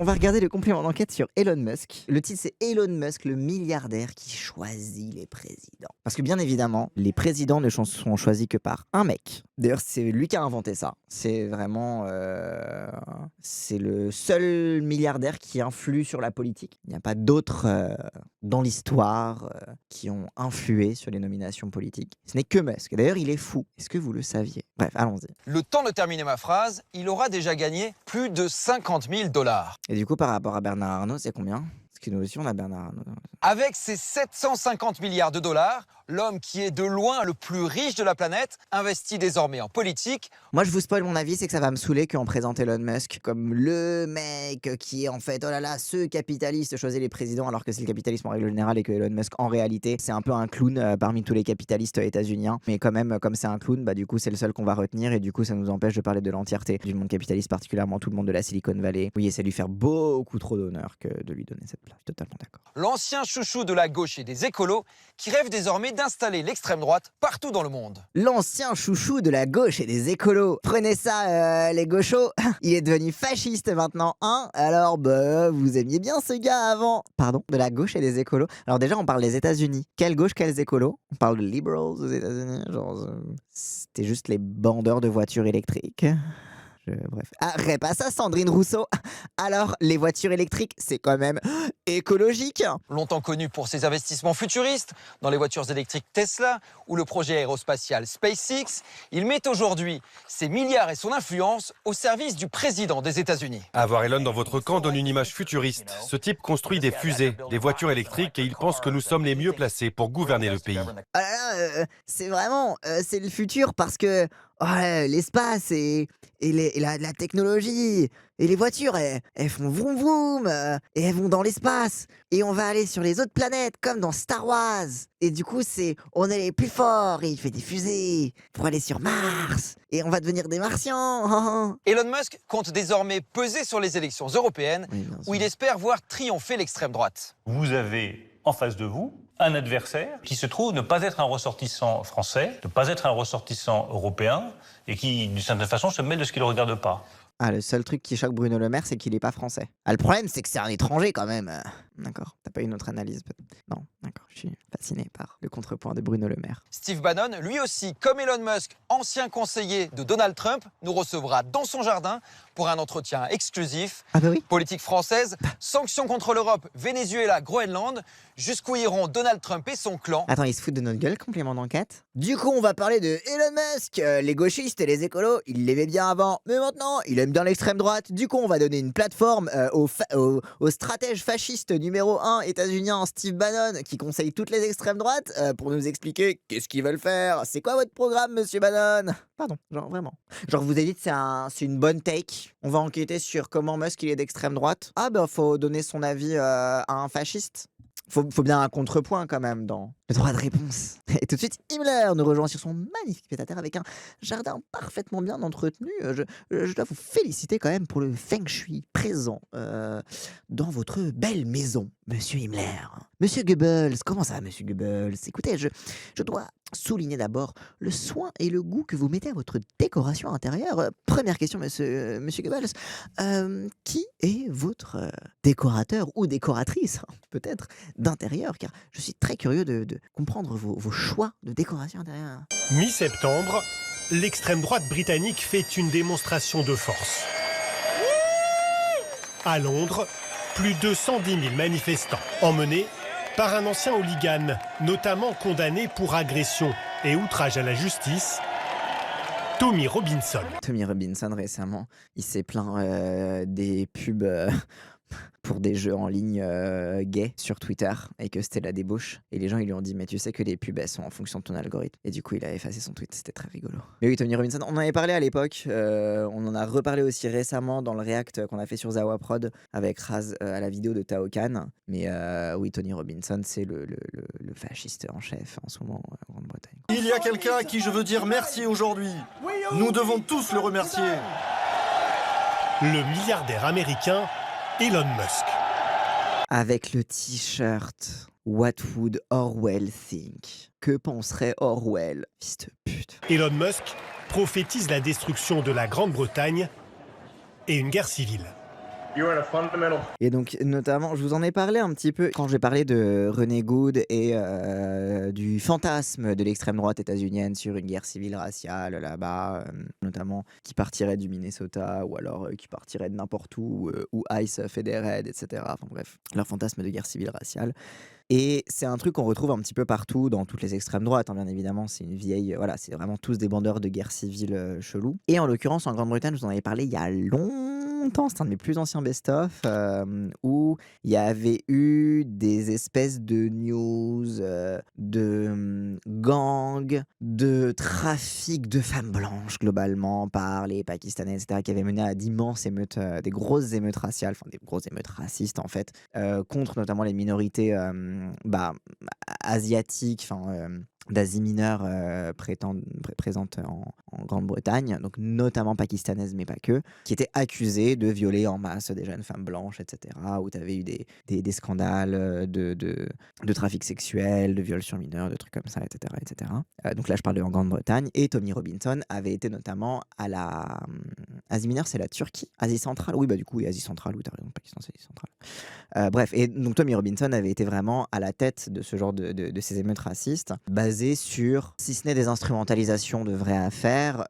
On va regarder le complément d'enquête sur Elon Musk. Le titre, c'est Elon Musk, le milliardaire qui choisit les présidents. Parce que bien évidemment, les présidents ne sont choisis que par un mec. D'ailleurs, c'est lui qui a inventé ça. C'est vraiment... c'est le seul milliardaire qui influe sur la politique. Il n'y a pas d'autres dans l'histoire qui ont influé sur les nominations politiques. Ce n'est que Musk. D'ailleurs, il est fou. Est-ce que vous le saviez? Bref, allons-y. Le temps de terminer ma phrase, il aura déjà gagné plus de 50 000 $. Et du coup, par rapport à Bernard Arnault, c'est combien? Parce que nous aussi, on a Bernard Arnault. Avec ses 750 milliards de dollars, l'homme qui est de loin le plus riche de la planète investit désormais en politique. Moi, je vous spoil mon avis, c'est que ça va me saouler qu'on présente Elon Musk comme le mec qui est en fait, oh là là, ce capitaliste choisit les présidents, alors que c'est le capitalisme en règle générale et que Elon Musk, en réalité, c'est un peu un clown parmi tous les capitalistes états-uniens. Mais quand même, comme c'est un clown, bah du coup, c'est le seul qu'on va retenir et du coup, ça nous empêche de parler de l'entièreté du monde capitaliste, particulièrement tout le monde de la Silicon Valley. Oui, et c'est lui faire beaucoup trop d'honneur que de lui donner cette place. Je suis totalement d'accord. L'ancien chouchou de la gauche et des écolos qui rêve désormais d'installer l'extrême droite partout dans le monde. L'ancien chouchou de la gauche et des écolos. Prenez ça, les gauchos. Il est devenu fasciste maintenant, hein? Alors, bah, vous aimiez bien ce gars avant. Pardon, de la gauche et des écolos. Alors déjà, on parle des États-Unis. Quelle gauche, quels écolos? On parle de liberals aux États-Unis. Genre, c'était juste les bandeurs de voitures électriques. Bref. Arrête pas ça, Sandrine Rousseau. Alors, les voitures électriques, c'est quand même écologique. Longtemps connu pour ses investissements futuristes dans les voitures électriques Tesla ou le projet aérospatial SpaceX, il met aujourd'hui ses milliards et son influence au service du président des États-Unis. Avoir Elon dans votre camp donne une image futuriste. Ce type construit des fusées, des voitures électriques et il pense que nous sommes les mieux placés pour gouverner le pays. Ah là là, c'est vraiment, c'est le futur parce que l'espace et la technologie et les voitures, elles font vroom vroom et elles vont dans l'espace et on va aller sur les autres planètes comme dans Star Wars. Et du coup, on est les plus forts et il fait des fusées pour aller sur Mars et on va devenir des Martiens. Elon Musk compte désormais peser sur les élections européennes Oui, bien sûr. où il espère voir triompher l'extrême droite. Vous avez en face de vous un adversaire qui se trouve ne pas être un ressortissant français, ne pas être un ressortissant européen et qui, d'une certaine façon, se mêle de ce qu'il ne regarde pas. Ah, le seul truc qui choque Bruno Le Maire, c'est qu'il est pas français. Ah, le problème, c'est que c'est un étranger quand même. D'accord. T'as pas une autre analyse peut-être? Non, d'accord. Je suis fasciné par le contrepoint de Bruno Le Maire. Steve Bannon, lui aussi, comme Elon Musk, ancien conseiller de Donald Trump, nous recevra dans son jardin pour un entretien exclusif. Ah bah oui. Politique française, sanctions contre l'Europe, Venezuela, Groenland, jusqu'où iront Donald Trump et son clan. Attends, ils se foutent de notre gueule, complément d'enquête? Du coup, on va parler de Elon Musk. Les gauchistes et les écolos, ils l'aimaient bien avant, mais maintenant, il aime bien l'extrême droite. Du coup, on va donner une plateforme au stratège fasciste numéro 1 états-unien Steve Bannon, qui conseille toutes les extrêmes droites, pour nous expliquer qu'est-ce qu'ils veulent faire. C'est quoi votre programme, monsieur Bannon? Pardon, genre vraiment. Genre, vous avez dit que c'est une bonne take. On va enquêter sur comment Musk il est d'extrême droite. Ah bah, faut donner son avis à un fasciste. Faut bien un contrepoint quand même dans le droit de réponse. Et tout de suite, Himmler nous rejoint sur son magnifique pied-à-terre avec un jardin parfaitement bien entretenu. Je dois vous féliciter quand même pour le feng shui présent dans votre belle maison, monsieur Himmler. Monsieur Goebbels, comment ça va, monsieur Goebbels? Écoutez, je dois souligner d'abord le soin et le goût que vous mettez à votre décoration intérieure. Première question, monsieur Goebbels. Qui est votre décorateur ou décoratrice, peut-être, d'intérieur? Car je suis très curieux de comprendre vos choix de décoration intérieure. Mi-septembre, l'extrême droite britannique fait une démonstration de force. À Londres, plus de 110 000 manifestants emmenés par un ancien hooligan, notamment condamné pour agression et outrage à la justice, Tommy Robinson. Tommy Robinson, récemment, il s'est plaint des pubs pour des jeux en ligne gays sur Twitter et que c'était la débauche. Et les gens, ils lui ont dit, mais tu sais que les pubs, elles sont en fonction de ton algorithme. Et du coup, il a effacé son tweet. C'était très rigolo. Mais oui, Tommy Robinson, on en avait parlé à l'époque. On en a reparlé aussi récemment dans le react qu'on a fait sur Zawa Prod avec Raz à la vidéo de Tao Khan. Mais oui, Tony Robinson, c'est le fasciste en chef en ce moment en Grande-Bretagne. Il y a quelqu'un à qui je veux dire merci aujourd'hui. Nous devons tous le remercier. Le milliardaire américain Elon Musk. Avec le t-shirt What would Orwell think? Que penserait Orwell? Fils de pute. Elon Musk prophétise la destruction de la Grande-Bretagne et une guerre civile. Et donc, notamment, je vous en ai parlé un petit peu quand j'ai parlé de René Good et du fantasme de l'extrême droite états-unienne sur une guerre civile raciale là-bas, notamment qui partirait du Minnesota ou alors qui partirait de n'importe où ICE fait des raids, etc. Enfin bref, leur fantasme de guerre civile raciale. Et c'est un truc qu'on retrouve un petit peu partout dans toutes les extrêmes droites, hein, bien évidemment. C'est une vieille. Voilà, c'est vraiment tous des bandeurs de guerre civile chelous. Et en l'occurrence, en Grande-Bretagne, je vous en avais parlé il y a longtemps, c'est un de mes plus anciens best-of, où il y avait eu des espèces de news de gangs, de trafic de femmes blanches, globalement, par les Pakistanais, etc., qui avaient mené à d'immenses émeutes, des grosses émeutes raciales, enfin des grosses émeutes racistes, en fait, contre notamment les minorités bah, asiatiques, enfin d'Asie mineure présentes en Grande-Bretagne, donc notamment pakistanaises, mais pas que, qui étaient accusées de violer en masse des jeunes femmes blanches, etc., où tu avais eu des scandales de trafic sexuel, de viols sur mineurs, de trucs comme ça, etc. etc. Donc là, je parle de en Grande-Bretagne, et Tommy Robinson avait été notamment à la... Asie mineure, c'est la Turquie. Asie centrale, oui, bah du coup, oui, Asie centrale, oui, t'as raison, Pakistan, c'est Asie centrale. Bref, et donc Tommy Robinson avait été vraiment à la tête de ce genre de ces émeutes racistes, basées sur, si ce n'est des instrumentalisations de vraies affaires,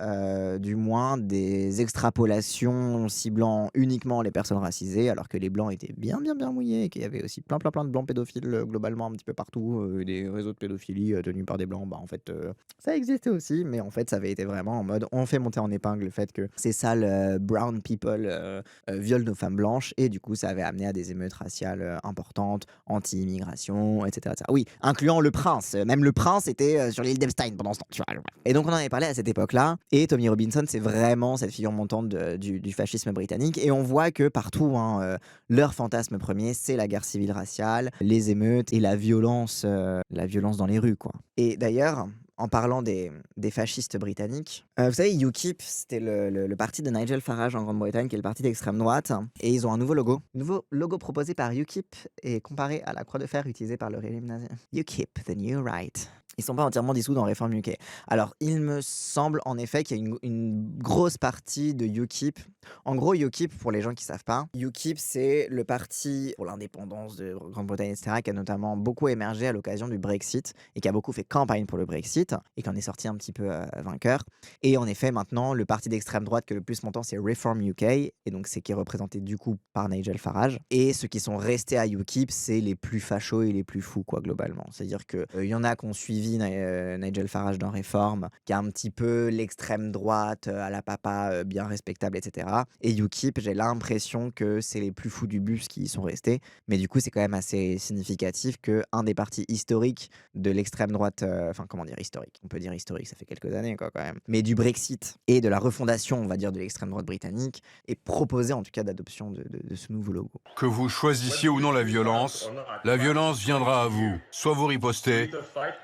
du moins des extrapolations ciblant uniquement les personnes racisées, alors que les blancs étaient bien mouillés, et qu'il y avait aussi plein de blancs pédophiles globalement un petit peu partout, des réseaux de pédophilie tenus par des blancs, bah en fait ça existait aussi, mais en fait ça avait été vraiment en mode on fait monter en épingle le fait que ces sales brown people violent nos femmes blanches, et du coup ça avait amené à des émeutes raciales importantes, anti-immigration, etc., etc. Oui, incluant le prince, même le prince était sur l'île d'Epstein pendant ce temps, tu vois. Et donc on en avait parlé à cette époque-là, et Tommy Robinson c'est vraiment cette figure montante du fascisme britannique, et on voit que partout, hein, leur fantasme premier c'est la guerre civile raciale, les émeutes et la violence dans les rues, quoi. Et d'ailleurs, en parlant des fascistes britanniques, vous savez, UKIP, c'était le parti de Nigel Farage en Grande-Bretagne, qui est le parti d'extrême droite, et ils ont un nouveau logo. Nouveau logo proposé par UKIP et comparé à la croix de fer utilisée par le régime nazi. UKIP, the new right. Ils sont pas entièrement dissous dans Reform UK. Alors, il me semble en effet qu'il y a une grosse partie de UKIP. En gros, UKIP, pour les gens qui savent pas, UKIP, c'est le parti pour l'indépendance de Grande-Bretagne, etc., qui a notamment beaucoup émergé à l'occasion du Brexit et qui a beaucoup fait campagne pour le Brexit et qui en est sorti un petit peu vainqueur. Et en effet, maintenant, le parti d'extrême droite qui est le plus montant, c'est Reform UK, et donc c'est qui est représenté du coup par Nigel Farage. Et ceux qui sont restés à UKIP, c'est les plus fachos et les plus fous, quoi, globalement. C'est-à-dire que y en a qui ont suivi Nigel Farage dans Reform, qui a un petit peu l'extrême droite à la papa, bien respectable, etc. Et UKIP, j'ai l'impression que c'est les plus fous du bus qui y sont restés. Mais du coup, c'est quand même assez significatif qu'un des partis historiques de l'extrême droite, enfin comment dire historique, on peut dire historique, ça fait quelques années quoi, quand même, mais du Brexit et de la refondation, on va dire, de l'extrême droite britannique, est proposé en tout cas d'adoption de ce nouveau logo. Que vous choisissiez ou non la violence viendra à vous. Soit vous ripostez,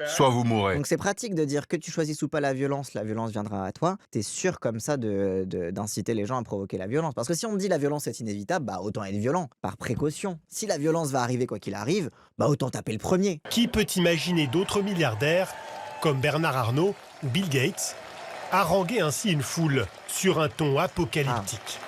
soit vous mourrez. Donc c'est pratique de dire que tu choisisses ou pas la violence viendra à toi. T'es sûr comme ça d'inciter les gens à provoquer la violence. Parce que si on me dit la violence est inévitable, bah autant être violent, par précaution. Si la violence va arriver quoi qu'il arrive, bah autant taper le premier. Qui peut imaginer d'autres milliardaires, comme Bernard Arnault ou Bill Gates, haranguer ainsi une foule sur un ton apocalyptique ?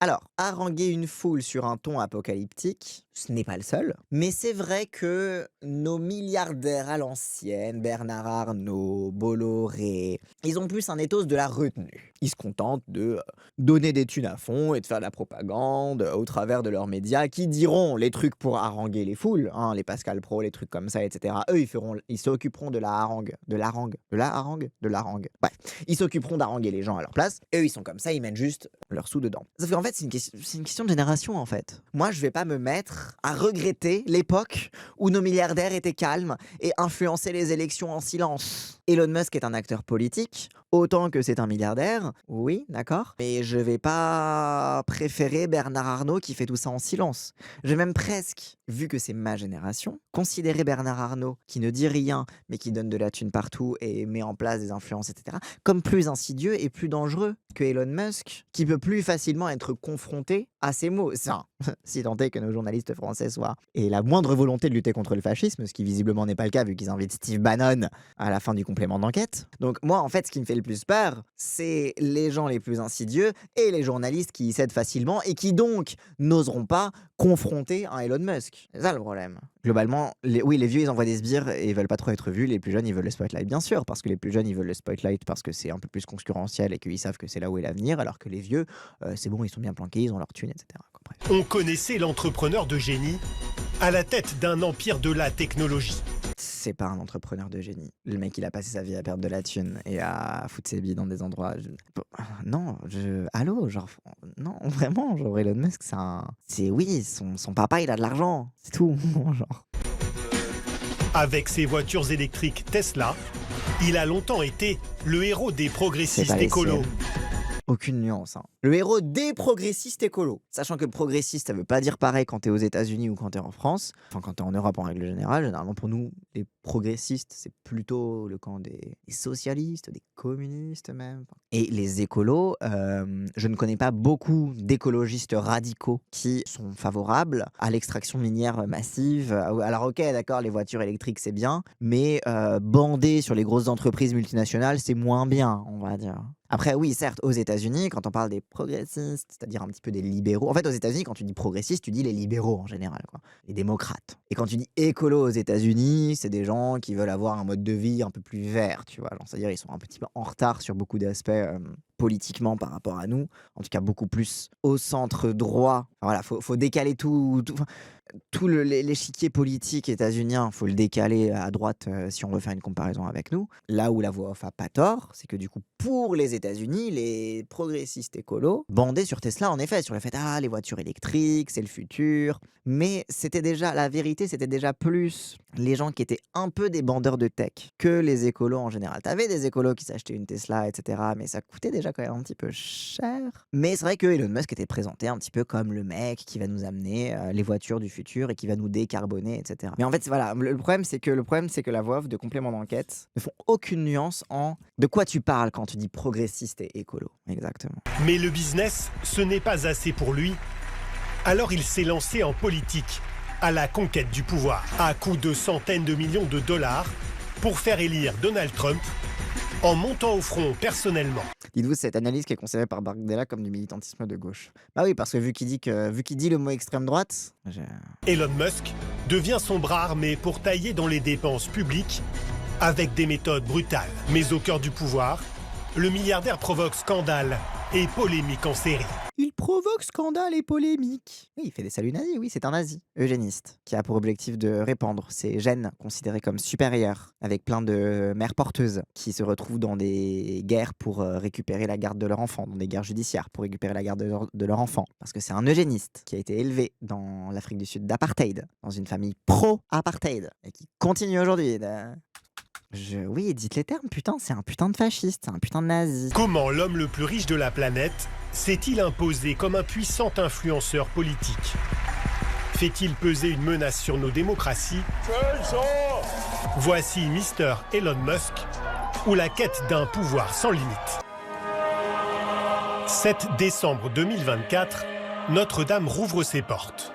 Alors, haranguer une foule sur un ton apocalyptique, ce n'est pas le seul. Mais c'est vrai que nos milliardaires à l'ancienne, Bernard Arnault, Bolloré, ils ont plus un ethos de la retenue. Ils se contentent de donner des thunes à fond et de faire de la propagande au travers de leurs médias qui diront les trucs pour haranguer les foules, hein, les Pascal Pro, les trucs comme ça, etc. Eux, ils s'occuperont de la harangue. Bref, ils s'occuperont d'haranguer les gens à leur place. Eux, ils sont comme ça, ils mettent juste leur sou dedans. Sauf qu'en fait, c'est une question de génération, en fait. Moi, je vais pas me mettre à regretter l'époque où nos milliardaires étaient calmes et influençaient les élections en silence. Elon Musk est un acteur politique, autant que c'est un milliardaire, oui, d'accord, mais je vais pas préférer Bernard Arnault qui fait tout ça en silence. Je vais même presque, vu que c'est ma génération, considérer Bernard Arnault qui ne dit rien, mais qui donne de la thune partout et met en place des influences, etc., comme plus insidieux et plus dangereux que Elon Musk, qui peut plus facilement être confronté à ses mots. Ça, si tant est que nos journalistes français soient, et la moindre volonté de lutter contre le fascisme, ce qui visiblement n'est pas le cas vu qu'ils invitent Steve Bannon à la fin du complément d'enquête. Donc moi, en fait, ce qui me fait le plus peur, c'est les gens les plus insidieux et les journalistes qui y cèdent facilement et qui donc n'oseront pas confronter un Elon Musk. C'est ça le problème. Globalement, les vieux, ils envoient des sbires et ils veulent pas trop être vus. Les plus jeunes, ils veulent le spotlight, bien sûr, parce que les plus jeunes, ils veulent le spotlight parce que c'est un peu plus concurrentiel et qu'ils savent que c'est là où est l'avenir, alors que les vieux, c'est bon, ils sont bien planqués, ils ont leur thune, etc. Bref. On connaissait l'entrepreneur de génie à la tête d'un empire de la technologie. C'est pas un entrepreneur de génie. Le mec, il a passé sa vie à perdre de la thune et à foutre ses billes dans des endroits. Allô, genre, non, vraiment, genre Elon Musk, son papa, il a de l'argent, c'est tout, genre. Avec ses voitures électriques Tesla, il a longtemps été le héros des C'est progressistes pas les écolos. siennes. Aucune nuance. Hein. Le héros des progressistes écolos. Sachant que progressiste, ça veut pas dire pareil quand t'es aux États-Unis ou quand t'es en France. Enfin, quand t'es en Europe en règle générale. Généralement, pour nous, les progressistes, c'est plutôt le camp des socialistes, des communistes même. Et les écolos, je ne connais pas beaucoup d'écologistes radicaux qui sont favorables à l'extraction minière massive. Alors, ok, d'accord, les voitures électriques, c'est bien. Mais bander sur les grosses entreprises multinationales, c'est moins bien, on va dire. Après, oui, certes, aux États-Unis, quand on parle des progressistes, c'est-à-dire un petit peu des libéraux. En fait, aux États-Unis, quand tu dis progressiste, tu dis les libéraux en général, quoi. Les démocrates. Et quand tu dis écolo aux États-Unis, c'est des gens qui veulent avoir un mode de vie un peu plus vert, tu vois. C'est-à-dire, ils sont un petit peu en retard sur beaucoup d'aspects politiquement par rapport à nous. En tout cas, beaucoup plus au centre droit. Enfin, voilà, faut décaler tout l'échiquier politique états-unien, faut le décaler à droite si on veut faire une comparaison avec nous. Là où la voix off a pas tort, c'est que du coup, pour les États-Unis, les progressistes écolos bandaient sur Tesla, en effet, sur le fait les voitures électriques, c'est le futur. Mais c'était déjà, la vérité, c'était déjà plus les gens qui étaient un peu des bandeurs de tech que les écolos en général. T'avais des écolos qui s'achetaient une Tesla, etc., mais ça coûtait déjà quand même un petit peu cher. Mais c'est vrai que Elon Musk était présenté un petit peu comme le mec qui va nous amener les voitures du futur et qui va nous décarboner, etc. Mais en fait, voilà, le problème, c'est que la voix off de complément d'enquête ne font aucune nuance en de quoi tu parles quand tu dis progressiste et écolo. Exactement. Mais le business, ce n'est pas assez pour lui. Alors il s'est lancé en politique, à la conquête du pouvoir, à coups de centaines de millions de dollars, pour faire élire Donald Trump, en montant au front personnellement. Dites-vous cette analyse qui est considérée par Bardella comme du militantisme de gauche. Bah oui, parce que vu qu'il dit le mot extrême droite, Elon Musk devient son bras armé pour tailler dans les dépenses publiques avec des méthodes brutales. Mais au cœur du pouvoir, le milliardaire provoque scandale et polémique en série. Il provoque scandale et polémique. Oui, il fait des saluts nazis, oui, c'est un nazi, eugéniste, qui a pour objectif de répandre ces gènes considérés comme supérieurs, avec plein de mères porteuses qui se retrouvent dans des guerres pour récupérer la garde de leur enfant, dans des guerres judiciaires pour récupérer la garde de leur enfant. Parce que c'est un eugéniste qui a été élevé dans l'Afrique du Sud d'apartheid, dans une famille pro-apartheid, et qui continue aujourd'hui Oui, dites les termes, putain, c'est un putain de fasciste, c'est un putain de nazi. Comment l'homme le plus riche de la planète s'est-il imposé comme un puissant influenceur politique? Fait-il peser une menace sur nos démocraties? Voici Mr. Elon Musk ou la quête d'un pouvoir sans limite. 7 décembre 2024, Notre-Dame rouvre ses portes.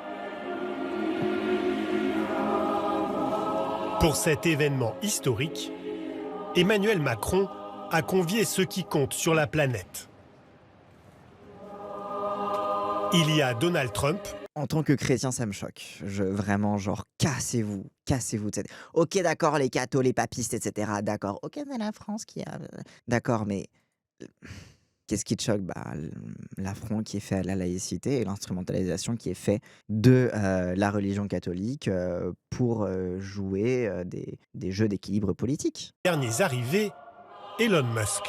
Pour cet événement historique, Emmanuel Macron a convié ceux qui comptent sur la planète. Il y a Donald Trump. En tant que chrétien, ça me choque. Vraiment, genre, cassez-vous de cette... Ok, d'accord, les cathos, les papistes, etc. D'accord, ok, mais la France qui a... D'accord, mais... Qu'est-ce qui te choque? L'affront qui est fait à la laïcité et l'instrumentalisation qui est fait de la religion catholique pour jouer des jeux d'équilibre politique. Derniers arrivés, Elon Musk.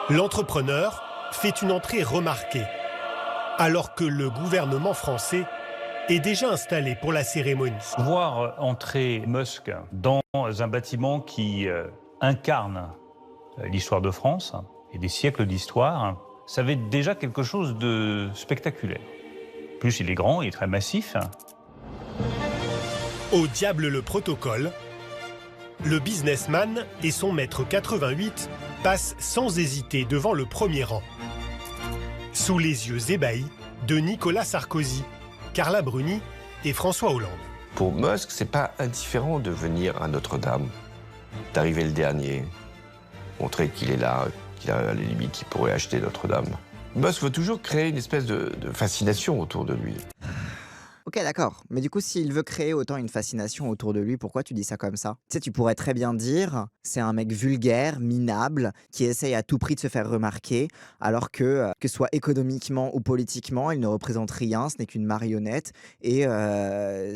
L'entrepreneur fait une entrée remarquée, alors que le gouvernement français est déjà installé pour la cérémonie. Voir entrer Musk dans un bâtiment qui incarne l'histoire de France et des siècles d'histoire, ça avait déjà quelque chose de spectaculaire. En plus, il est grand, il est très massif. Au diable le protocole, le businessman et son mètre 88 passent sans hésiter devant le premier rang. sous les yeux ébahis de Nicolas Sarkozy, Carla Bruni et François Hollande. Pour Musk, c'est pas indifférent de venir à Notre-Dame, d'arriver le dernier, montrer qu'il est là, qu'il a à la limite, qu'il pourrait acheter Notre-Dame. Musk veut toujours créer une espèce de fascination autour de lui. Ok, d'accord. Mais du coup, s'il veut créer autant une fascination autour de lui, pourquoi tu dis ça comme ça? Tu sais, tu pourrais très bien dire, c'est un mec vulgaire, minable, qui essaye à tout prix de se faire remarquer, alors que ce soit économiquement ou politiquement, il ne représente rien, ce n'est qu'une marionnette, et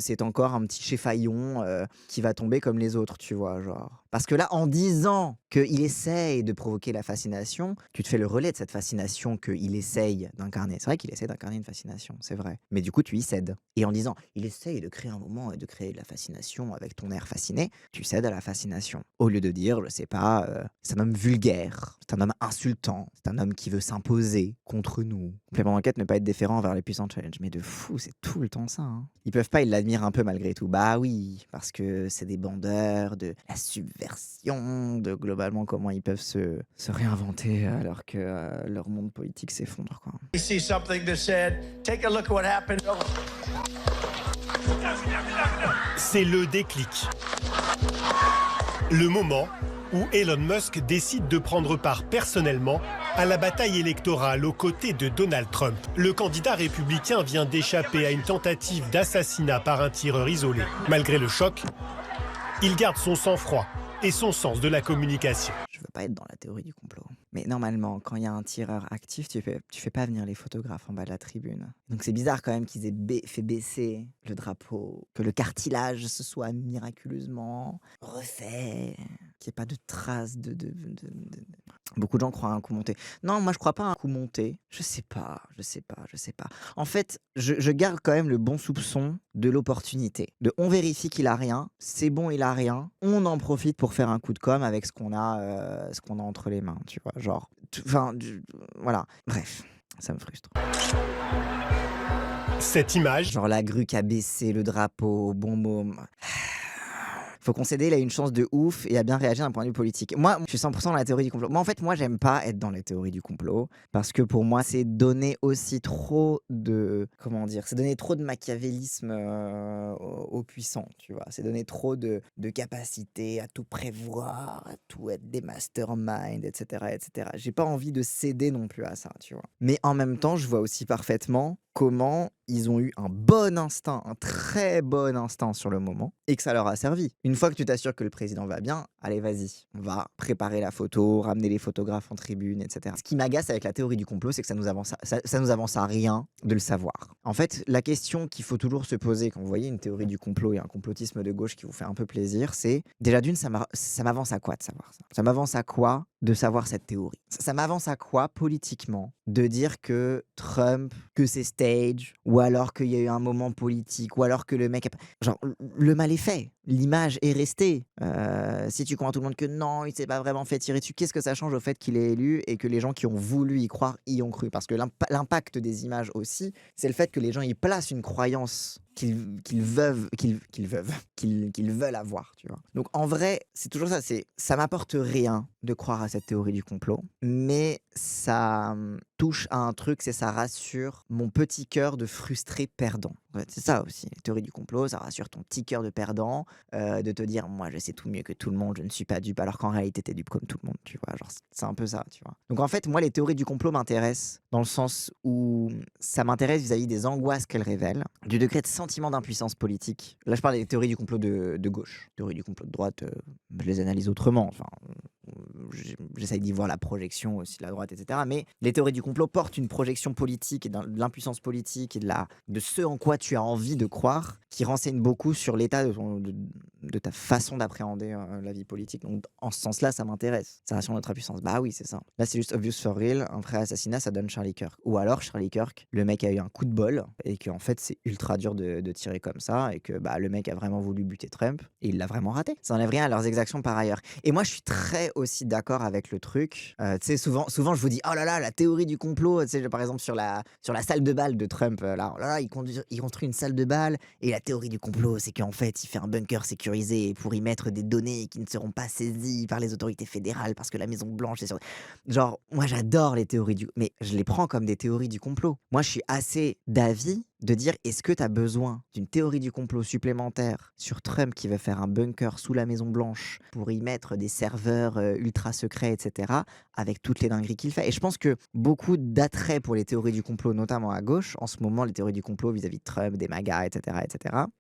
c'est encore un petit chéfaillon qui va tomber comme les autres, tu vois, genre. Parce que là, en disant qu'il essaye de provoquer la fascination, tu te fais le relais de cette fascination qu'il essaye d'incarner. C'est vrai qu'il essaie d'incarner une fascination, c'est vrai. Mais du coup, tu y cèdes. Et en disant, il essaye de créer un moment et de créer de la fascination avec ton air fasciné, tu cèdes à la fascination. Au lieu de dire, je sais pas, c'est un homme vulgaire, c'est un homme insultant, c'est un homme qui veut s'imposer contre nous. Complément d'enquête, ne pas être déférent vers les puissants challenges. Mais de fou, c'est tout le temps ça. Hein. Ils peuvent pas, ils l'admirent un peu malgré tout. Bah oui, parce que c'est des bandeurs de la subversion, de globalement comment ils peuvent se réinventer alors que leur monde politique s'effondre, quoi. C'est le déclic. Le moment où Elon Musk décide de prendre part personnellement à la bataille électorale aux côtés de Donald Trump. Le candidat républicain vient d'échapper à une tentative d'assassinat par un tireur isolé. Malgré le choc, il garde son sang-froid et son sens de la communication. Je veux pas être dans la théorie du complot. Mais normalement, quand il y a un tireur actif, tu fais pas venir les photographes en bas de la tribune. Donc c'est bizarre quand même qu'ils aient fait baisser le drapeau, que le cartilage se soit miraculeusement refait, qu'il n'y ait pas de traces de... Beaucoup de gens croient à un coup monté. Non, moi je crois pas à un coup monté. Je sais pas. En fait, je garde quand même le bon soupçon de l'opportunité. On vérifie qu'il a rien, c'est bon, il a rien, on en profite pour faire un coup de com' avec ce qu'on a entre les mains, tu vois. Genre, voilà. Bref, ça me frustre. Cette image, genre la grue qui a baissé le drapeau, bon môme. Faut concéder, il a une chance de ouf et a bien réagi d'un point de vue politique. Moi, je suis 100% dans la théorie du complot. Moi, j'aime pas être dans les théories du complot parce que pour moi, c'est donner aussi trop de... Comment dire? C'est donner trop de machiavélisme aux puissants, tu vois. C'est donner trop de capacité à tout prévoir, à tout être des masterminds, etc., etc. J'ai pas envie de céder non plus à ça, tu vois. Mais en même temps, je vois aussi parfaitement comment ils ont eu un bon instinct, un très bon instinct sur le moment, et que ça leur a servi. Une fois que tu t'assures que le président va bien, allez, vas-y, on va préparer la photo, ramener les photographes en tribune, etc. Ce qui m'agace avec la théorie du complot, c'est que ça nous avance à rien de le savoir. En fait, la question qu'il faut toujours se poser quand vous voyez une théorie du complot et un complotisme de gauche qui vous fait un peu plaisir, c'est déjà d'une, ça m'avance à quoi de savoir ça? Ça m'avance à quoi de savoir cette théorie? Ça m'avance à quoi politiquement de dire que Trump, que c'est stage, ou alors qu'il y a eu un moment politique, ou alors que le mec genre, le mal est fait, l'image est restée. Si tu crois à tout le monde que non, il s'est pas vraiment fait tirer dessus, qu'est-ce que ça change au fait qu'il est élu et que les gens qui ont voulu y croire y ont cru? Parce que l'impact des images aussi, c'est le fait que les gens y placent une croyance qu'ils veulent avoir, tu vois. Donc en vrai, c'est toujours ça, ça m'apporte rien de croire à cette théorie du complot, mais ça touche à un truc, c'est ça rassure mon petit cœur de frustré perdant. Ouais, c'est ça aussi, la théorie du complot, ça rassure ton petit cœur de perdant, de te dire, moi je sais tout mieux que tout le monde, je ne suis pas dupe, alors qu'en réalité t'es dupe comme tout le monde, tu vois, genre c'est un peu ça, tu vois. Donc en fait, moi les théories du complot m'intéressent, dans le sens où ça m'intéresse vis-à-vis des angoisses qu'elles révèlent, du degré de sentiment d'impuissance politique. Là je parle des théories du complot de gauche, théories du complot de droite, je les analyse autrement, enfin... J'essaye d'y voir la projection aussi de la droite, etc. Mais les théories du complot portent une projection politique et de l'impuissance politique et de ce en quoi tu as envie de croire, qui renseigne beaucoup sur l'état de ta façon d'appréhender la vie politique. Donc en ce sens-là, ça m'intéresse. Ça rassure notre impuissance. Bah oui, c'est ça. Là, c'est juste obvious for real. Un vrai assassinat, ça donne Charlie Kirk. Ou alors Charlie Kirk, le mec a eu un coup de bol et qu'en fait, c'est ultra dur de tirer comme ça et que le mec a vraiment voulu buter Trump et il l'a vraiment raté. Ça n'enlève rien à leurs exactions par ailleurs. Et moi, je suis très aussi aussi d'accord avec le truc. Tu sais, souvent, je vous dis, oh là là, la théorie du complot. Tu sais, par exemple, sur la salle de bal de Trump, là, oh là là, il construit une salle de bal. Et la théorie du complot, c'est qu'en fait, il fait un bunker sécurisé pour y mettre des données qui ne seront pas saisies par les autorités fédérales parce que la Maison-Blanche est sur. Genre, moi, j'adore les théories mais je les prends comme des théories du complot. Moi, je suis assez d'avis de dire, est-ce que tu as besoin d'une théorie du complot supplémentaire sur Trump qui veut faire un bunker sous la Maison-Blanche pour y mettre des serveurs ultra secrets, etc., avec toutes les dingueries qu'il fait. Et je pense que beaucoup d'attrait pour les théories du complot, notamment à gauche, en ce moment, les théories du complot vis-à-vis de Trump, des MAGA, etc.,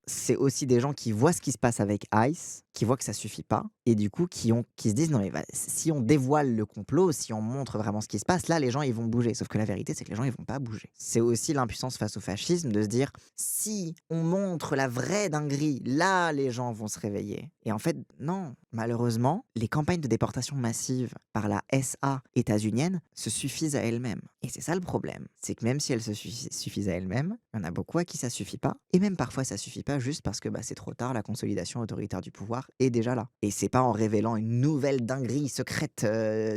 c'est aussi des gens qui voient ce qui se passe avec ICE, qui voient que ça suffit pas, et du coup, qui se disent, non mais si on dévoile le complot, si on montre vraiment ce qui se passe, là, les gens, ils vont bouger. Sauf que la vérité, c'est que les gens, ils vont pas bouger. C'est aussi l'impuissance face au fascisme de se dire, si on montre la vraie dinguerie, là, les gens vont se réveiller. Et en fait, non. Malheureusement, les campagnes de déportation massive par la SA états-unienne se suffisent à elles-mêmes. Et c'est ça le problème. C'est que même si elles se suffisent à elles-mêmes, il y en a beaucoup à qui ça suffit pas. Et même parfois, ça suffit pas juste parce que c'est trop tard, la consolidation autoritaire du pouvoir est déjà là. Et c'est pas en révélant une nouvelle dinguerie secrète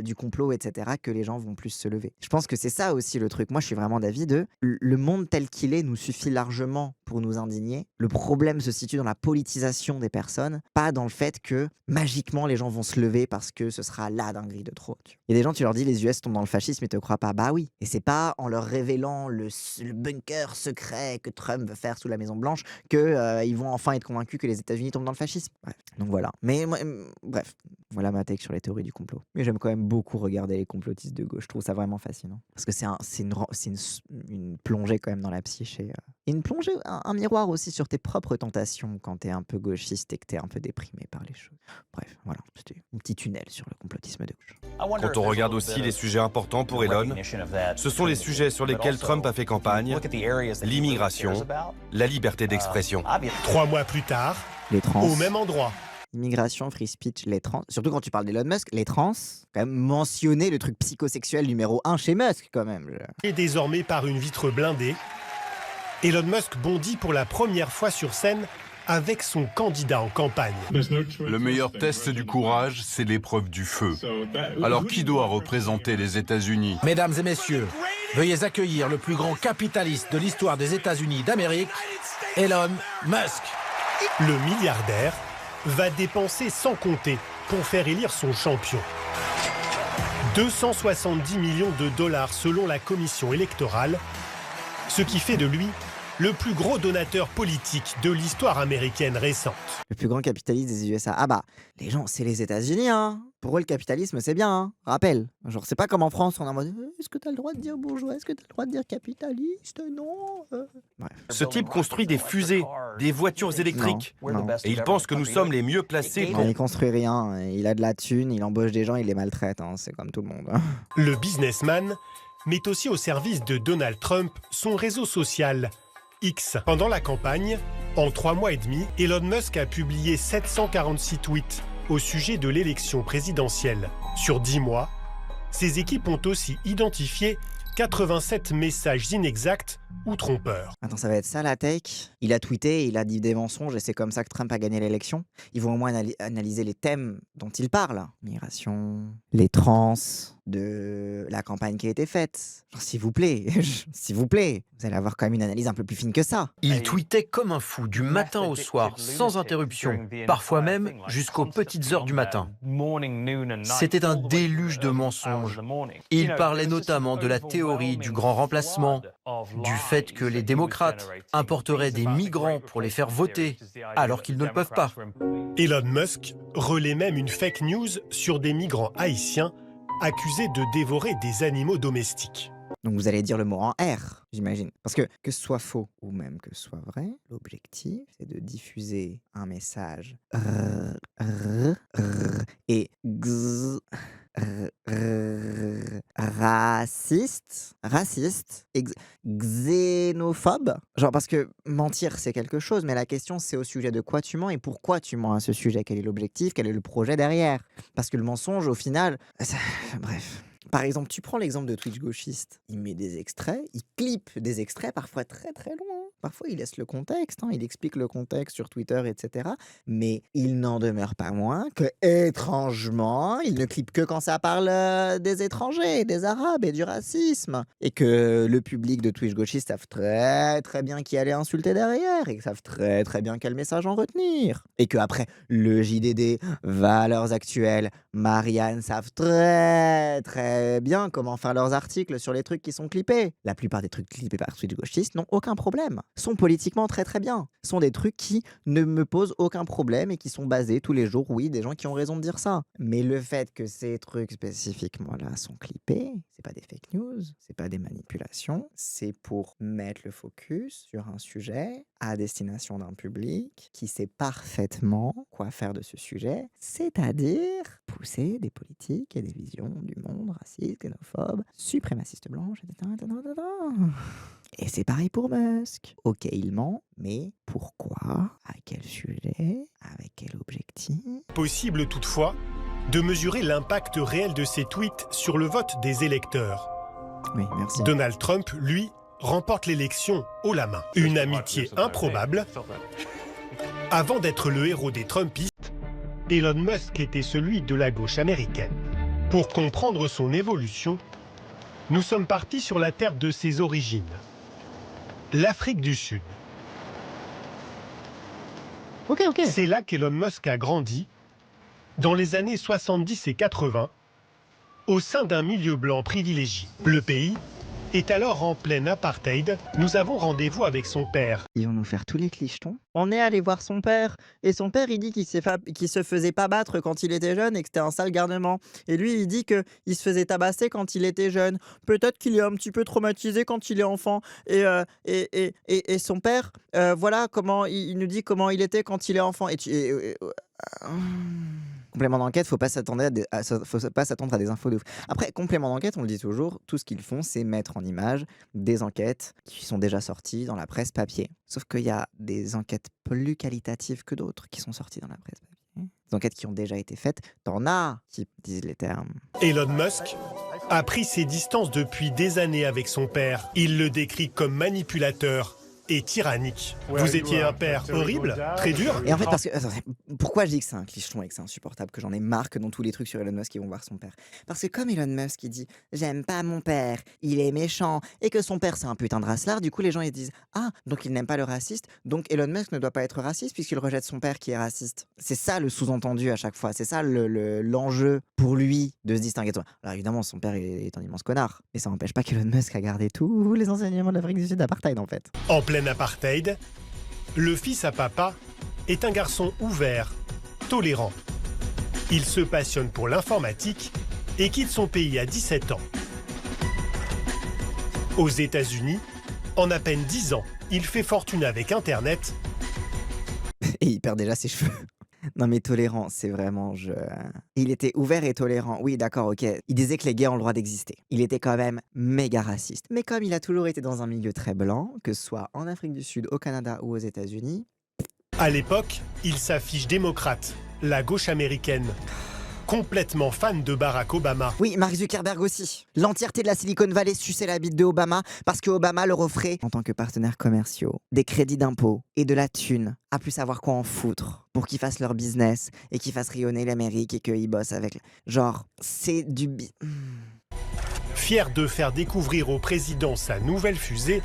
du complot, etc., que les gens vont plus se lever. Je pense que c'est ça aussi le truc. Moi, je suis vraiment d'avis de le monde tel qu'il est nous suffit largement pour nous indigner. Le problème se situe dans la politisation des personnes, pas dans le fait que magiquement les gens vont se lever parce que ce sera la dinguerie de trop. Il y a des gens, tu leur dis les US tombent dans le fascisme, ils te croient pas. Bah oui. Et c'est pas en leur révélant le bunker secret que Trump veut faire sous la Maison Blanche que ils vont enfin être convaincus que les États-Unis tombent dans le fascisme. Bref. Donc voilà. Mais bref, voilà ma take sur les théories du complot. Mais j'aime quand même beaucoup regarder les complotistes de gauche. Je trouve ça vraiment fascinant parce que c'est une plongée quand même dans la psyché. Et une plongée, un miroir aussi sur tes propres tentations quand t'es un peu gauchiste et que t'es un peu déprimé par les choses. Bref, voilà, c'était un petit tunnel sur le complotisme de gauche. Quand on regarde aussi les sujets importants pour Elon, ce sont les sujets sur lesquels Trump a fait campagne, l'immigration, la liberté d'expression. 3 mois plus tard, Les trans. au même endroit, Immigration, free speech, les trans. Surtout quand tu parles d'Elon Musk, les trans, quand même mentionner le truc psychosexuel numéro 1 chez Musk, quand même. et désormais par une vitre blindée, Elon Musk bondit pour la première fois sur scène avec son candidat en campagne. Le meilleur test du courage, c'est l'épreuve du feu. Alors qui doit représenter les États-Unis? Mesdames et messieurs, veuillez accueillir le plus grand capitaliste de l'histoire des États-Unis d'Amérique, Elon Musk. Le milliardaire va dépenser sans compter pour faire élire son champion. 270 millions de dollars selon la commission électorale, ce qui fait de lui le plus gros donateur politique de l'histoire américaine récente. Le plus grand capitaliste des USA. Ah bah, les gens, c'est les États-Unis, hein. Pour eux, le capitalisme, c'est bien, hein. Rappel. Genre, c'est pas comme en France, on est en mode est-ce que t'as le droit de dire bourgeois? Est-ce que t'as le droit de dire capitaliste? Non. Bref. Ce type construit des fusées, des voitures électriques. Non. Et il pense que nous sommes les mieux placés pour... Il construit rien. Il a de la thune, il embauche des gens, il les maltraite. Hein. C'est comme tout le monde. Hein. Le businessman met aussi au service de Donald Trump son réseau social, X. Pendant la campagne, en 3 mois et demi, Elon Musk a publié 746 tweets au sujet de l'élection présidentielle. Sur 10 mois, ses équipes ont aussi identifié 87 messages inexacts ou trompeurs. Attends, ça va être ça la take? Il a tweeté, il a dit des mensonges et c'est comme ça que Trump a gagné l'élection. Ils vont au moins analyser les thèmes dont il parle. Migration, les trans, de la campagne qui a été faite. Genre, s'il vous plaît, s'il vous plaît, vous allez avoir quand même une analyse un peu plus fine que ça. Il tweetait comme un fou du matin au soir, sans interruption, parfois même jusqu'aux petites heures du matin. C'était un déluge de mensonges. Il parlait notamment de la théorie du grand remplacement, du fait que les démocrates importeraient des migrants pour les faire voter, alors qu'ils ne le peuvent pas. Elon Musk relaie même une fake news sur des migrants haïtiens accusés de dévorer des animaux domestiques. Donc vous allez dire le mot en R, j'imagine. Parce que ce soit faux ou même que ce soit vrai, l'objectif c'est de diffuser un message et raciste, xénophobe. Genre parce que mentir c'est quelque chose, mais la question c'est au sujet de quoi tu mens et pourquoi tu mens à ce sujet. Quel est l'objectif, quel est le projet derrière? Parce que le mensonge au final, bref. Par exemple, tu prends l'exemple de Twitch gauchiste. Il met des extraits, il clippe des extraits, parfois très très longs. Parfois, il laisse le contexte, il explique le contexte sur Twitter, etc. Mais il n'en demeure pas moins que, étrangement, il ne clippe que quand ça parle des étrangers, des arabes et du racisme. Et que le public de Twitch gauchiste savent très très bien qui allait insulter derrière et que savent très très bien quel message en retenir. Et que après le JDD, Valeurs Actuelles, Marianne savent très très bien comment faire leurs articles sur les trucs qui sont clippés. La plupart des trucs clippés par Twitch gauchiste n'ont aucun problème. Sont politiquement très très bien. Sont des trucs qui ne me posent aucun problème et qui sont basés tous les jours, oui, des gens qui ont raison de dire ça. Mais le fait que ces trucs spécifiquement là sont clippés, c'est pas des fake news, c'est pas des manipulations, c'est pour mettre le focus sur un sujet à destination d'un public qui sait parfaitement quoi faire de ce sujet, c'est-à-dire pousser des politiques et des visions du monde racistes, xénophobes, suprémacistes blanches, etc. Et c'est pareil pour Musk. Ok, il ment, mais pourquoi? À quel sujet? Avec quel objectif? Possible toutefois de mesurer l'impact réel de ces tweets sur le vote des électeurs. Oui, merci. Donald Trump, lui, remporte l'élection haut la main. Une amitié improbable. Avant d'être le héros des Trumpistes, Elon Musk était celui de la gauche américaine. Pour comprendre son évolution, nous sommes partis sur la terre de ses origines, l'Afrique du Sud. Ok. C'est là qu'Elon Musk a grandi, dans les années 70 et 80, au sein d'un milieu blanc privilégié. Le pays est alors en plein apartheid. Nous avons rendez-vous avec son père. Ils vont nous faire tous les clichetons. On est allé voir son père. Et son père, il dit qu'il se faisait pas battre quand il était jeune et que c'était un sale garnement. Et lui, il dit qu'il se faisait tabasser quand il était jeune. Peut-être qu'il est un petit peu traumatisé quand il est enfant. Et son père, voilà comment il nous dit comment il était quand il est enfant. Complément d'enquête, faut pas s'attendre à des infos de ouf. Après, complément d'enquête, on le dit toujours, tout ce qu'ils font, c'est mettre en image des enquêtes qui sont déjà sorties dans la presse papier. Sauf qu'il y a des enquêtes plus qualitatives que d'autres qui sont sorties dans la presse papier. Des enquêtes qui ont déjà été faites, t'en as qui disent les termes. Elon Musk a pris ses distances depuis des années avec son père. Il le décrit comme manipulateur et tyrannique. Vous étiez un père horrible, très dur. Et en fait, parce que pourquoi je dis que c'est un clicheton et que c'est insupportable, que j'en ai marre que dans tous les trucs sur Elon Musk, ils vont voir son père. Parce que comme Elon Musk, il dit « J'aime pas mon père, il est méchant », et que son père, c'est un putain de racelard, du coup, les gens, ils disent « Ah, donc il n'aime pas le raciste, donc Elon Musk ne doit pas être raciste puisqu'il rejette son père qui est raciste. » C'est ça le sous-entendu à chaque fois, c'est ça l'enjeu pour lui de se distinguer de toi. Alors évidemment, son père est un immense connard, mais ça n'empêche pas qu'Elon Musk a gardé tous les enseignements de l'Afrique du Sud d'apartheid, en fait. En plein apartheid, le fils à papa est un garçon ouvert, tolérant. Il se passionne pour l'informatique et quitte son pays à 17 ans. Aux États-Unis, en à peine 10 ans, il fait fortune avec Internet. Et il perd déjà ses cheveux. Non mais tolérant, c'est vraiment... Il était ouvert et tolérant. Oui, d'accord, ok. Il disait que les gays ont le droit d'exister. Il était quand même méga raciste. Mais comme il a toujours été dans un milieu très blanc, que ce soit en Afrique du Sud, au Canada ou aux États-Unis... À l'époque, il s'affiche démocrate, la gauche américaine. Complètement fan de Barack Obama. Oui, Mark Zuckerberg aussi. L'entièreté de la Silicon Valley suçait la bite de Obama parce que Obama leur offrait, en tant que partenaires commerciaux, des crédits d'impôt et de la thune, à plus savoir quoi en foutre, pour qu'ils fassent leur business et qu'ils fassent rayonner l'Amérique et qu'ils bossent avec... Genre, c'est du... Fier de faire découvrir au président sa nouvelle fusée,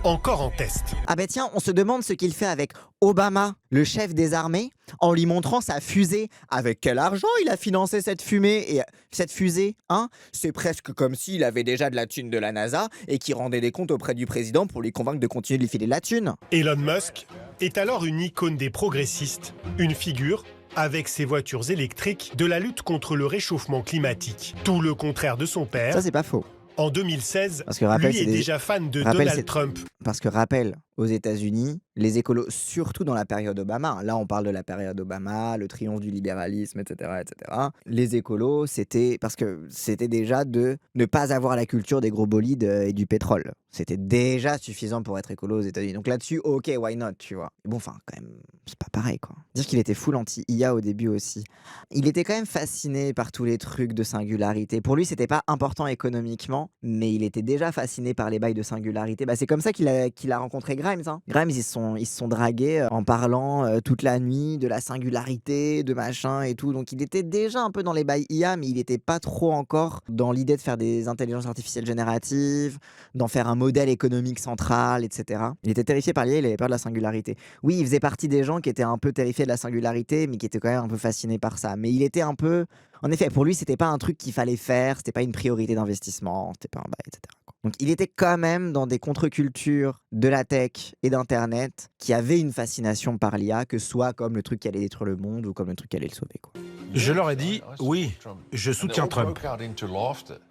encore en test. Ah ben tiens, on se demande ce qu'il fait avec Obama, le chef des armées, en lui montrant sa fusée. Avec quel argent il a financé cette fumée et cette fusée, hein? C'est presque comme s'il avait déjà de la thune de la NASA et qu'il rendait des comptes auprès du président pour lui convaincre de continuer de lui filer de la thune. Elon Musk est alors une icône des progressistes, une figure avec ses voitures électriques de la lutte contre le réchauffement climatique. Tout le contraire de son père. Ça, c'est pas faux. En 2016, parce que rappel, lui est déjà fan de Donald Trump. Parce que rappel aux États-Unis, les écolos, surtout dans la période Obama, là on parle de la période Obama, le triomphe du libéralisme, etc., etc. Les écolos, c'était parce que c'était déjà de ne pas avoir la culture des gros bolides et du pétrole. C'était déjà suffisant pour être écolo aux États-Unis. Donc là-dessus, ok, why not, tu vois. Mais bon, enfin, quand même, c'est pas pareil, quoi. Dire qu'il était full anti-IA au début aussi. Il était quand même fasciné par tous les trucs de singularité. Pour lui, c'était pas important économiquement, mais il était déjà fasciné par les bails de singularité. Bah, c'est comme ça qu'il a rencontré Grimes, hein. Grimes, ils se sont dragués en parlant toute la nuit de la singularité, de machin et tout. Donc il était déjà un peu dans les bails IA, mais il était pas trop encore dans l'idée de faire des intelligences artificielles génératives, d'en faire un modèle économique central, etc. Il était terrifié par l'IA, il avait peur de la singularité. Oui, il faisait partie des gens qui étaient un peu terrifiés de la singularité, mais qui étaient quand même un peu fascinés par ça. Mais il était un peu... En effet, pour lui, c'était pas un truc qu'il fallait faire, c'était pas une priorité d'investissement, c'était pas un bail, etc. Donc il était quand même dans des contre-cultures de la tech et d'Internet qui avaient une fascination par l'IA, que ce soit comme le truc qui allait détruire le monde ou comme le truc qui allait le sauver, quoi. Je leur ai dit, oui, je soutiens Trump.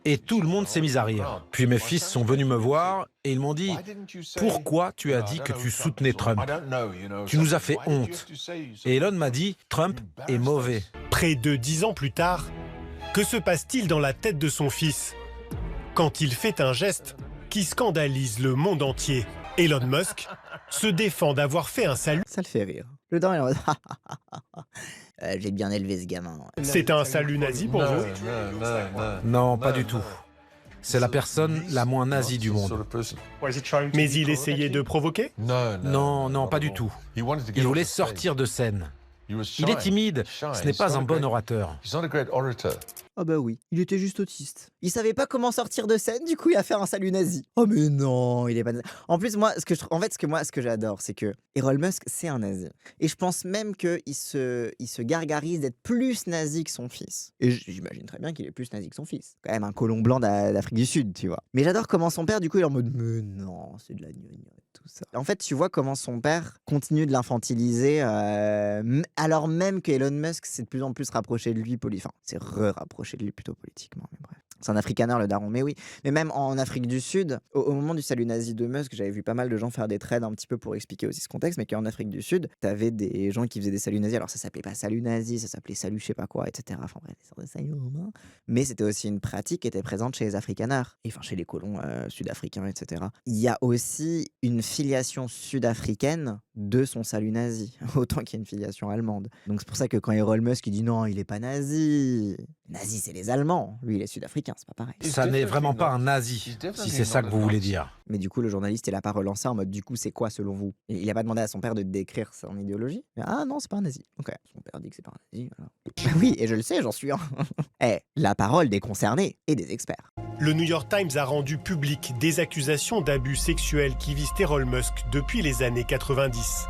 Et tout le monde s'est mis à rire. Puis mes fils sont venus me voir et ils m'ont dit, pourquoi tu as dit que tu soutenais Trump? Tu nous as fait honte. Et Elon m'a dit, Trump est mauvais. Près de 10 ans plus tard, que se passe-t-il dans la tête de son fils quand il fait un geste qui scandalise le monde entier? Elon Musk se défend d'avoir fait un salut. Ça le fait rire. Le daron, il est en mode j'ai bien élevé ce gamin. C'est un salut nazi pour vous? Non, pas du tout. C'est la personne la moins nazie du monde. Mais il essayait de provoquer? Non, non, pas du tout. Il voulait sortir de scène. Il est timide, ce n'est pas un bon orateur. Ah bah oui, il était juste autiste. Il savait pas comment sortir de scène, du coup il a fait un salut nazi. Oh mais non, il est pas nazi. En plus moi, ce que j'adore, c'est que Elon Musk, c'est un nazi. Et je pense même qu'il se gargarise d'être plus nazi que son fils. Et j'imagine très bien qu'il est plus nazi que son fils. Quand même un colon blanc d'Afrique du Sud, tu vois. Mais j'adore comment son père, du coup, il est en mode mais non, c'est de la gnognotte, tout ça. En fait, tu vois comment son père continue de l'infantiliser, alors même que Elon Musk s'est de plus en plus rapproché de lui, enfin, c'est rapproché de lui plutôt politiquement, mais bref. C'est un africaner, le daron, mais oui. Mais même en Afrique du Sud, au moment du salut nazi de Musk, j'avais vu pas mal de gens faire des trades un petit peu pour expliquer aussi ce contexte, mais qu'en Afrique du Sud, t'avais des gens qui faisaient des saluts nazis. Alors ça s'appelait pas salut nazi, ça s'appelait salut je sais pas quoi, etc. Enfin bref, des sortes de saluts romains. Mais c'était aussi une pratique qui était présente chez les afrikaners, et enfin chez les colons sud-africains, etc. Il y a aussi une filiation sud-africaine de son salut nazi, autant qu'il y a une filiation allemande. Donc c'est pour ça que quand Elon Musk il dit non, il est pas nazi. Nazi, c'est les Allemands. Lui, il est sud-africain, c'est pas pareil. Ça n'est vraiment pas un nazi, si c'est ça que vous voulez dire. Mais du coup, le journaliste, il a pas relancé en mode du coup, c'est quoi selon vous? Et il a pas demandé à son père de décrire son idéologie. Mais, ah non, c'est pas un nazi. Ok, son père dit que c'est pas un nazi. Alors. Bah oui, et je le sais, j'en suis un. La parole des concernés et des experts. Le New York Times a rendu public des accusations d'abus sexuels qui visent Elon Musk depuis les années 90.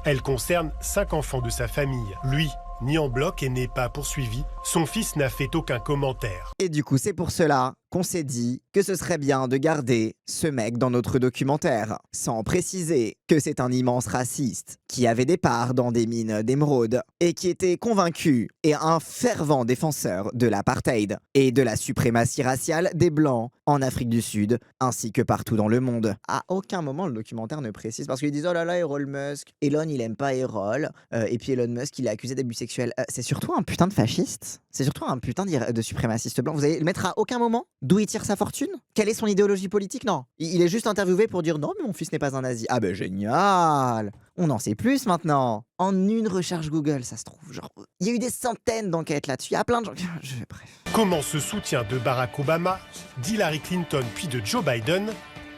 Elles concernent 5 enfants de sa famille. Lui, mis en bloc et n'est pas poursuivi, son fils n'a fait aucun commentaire. Et du coup, c'est pour cela qu'on s'est dit que ce serait bien de garder ce mec dans notre documentaire, sans préciser que c'est un immense raciste, qui avait des parts dans des mines d'émeraude, et qui était convaincu et un fervent défenseur de l'apartheid et de la suprématie raciale des Blancs en Afrique du Sud, ainsi que partout dans le monde. À aucun moment le documentaire ne précise, parce qu'ils disent « Oh là là, Elon Musk, Elon il aime pas Errol, et puis Elon Musk il est accusé d'abus sexuels. » C'est surtout un putain de fasciste, c'est surtout un putain de suprémaciste blanc. Vous allez le mettre à aucun moment d'où il tire sa fortune? Quelle est son idéologie politique? Non. Il est juste interviewé pour dire non, mais mon fils n'est pas un nazi. Ah ben génial! On en sait plus maintenant. En une recherche Google, ça se trouve. Genre, il y a eu des centaines d'enquêtes là-dessus. Il y a plein de gens. Bref. Comment ce soutien de Barack Obama, d'Hillary Clinton puis de Joe Biden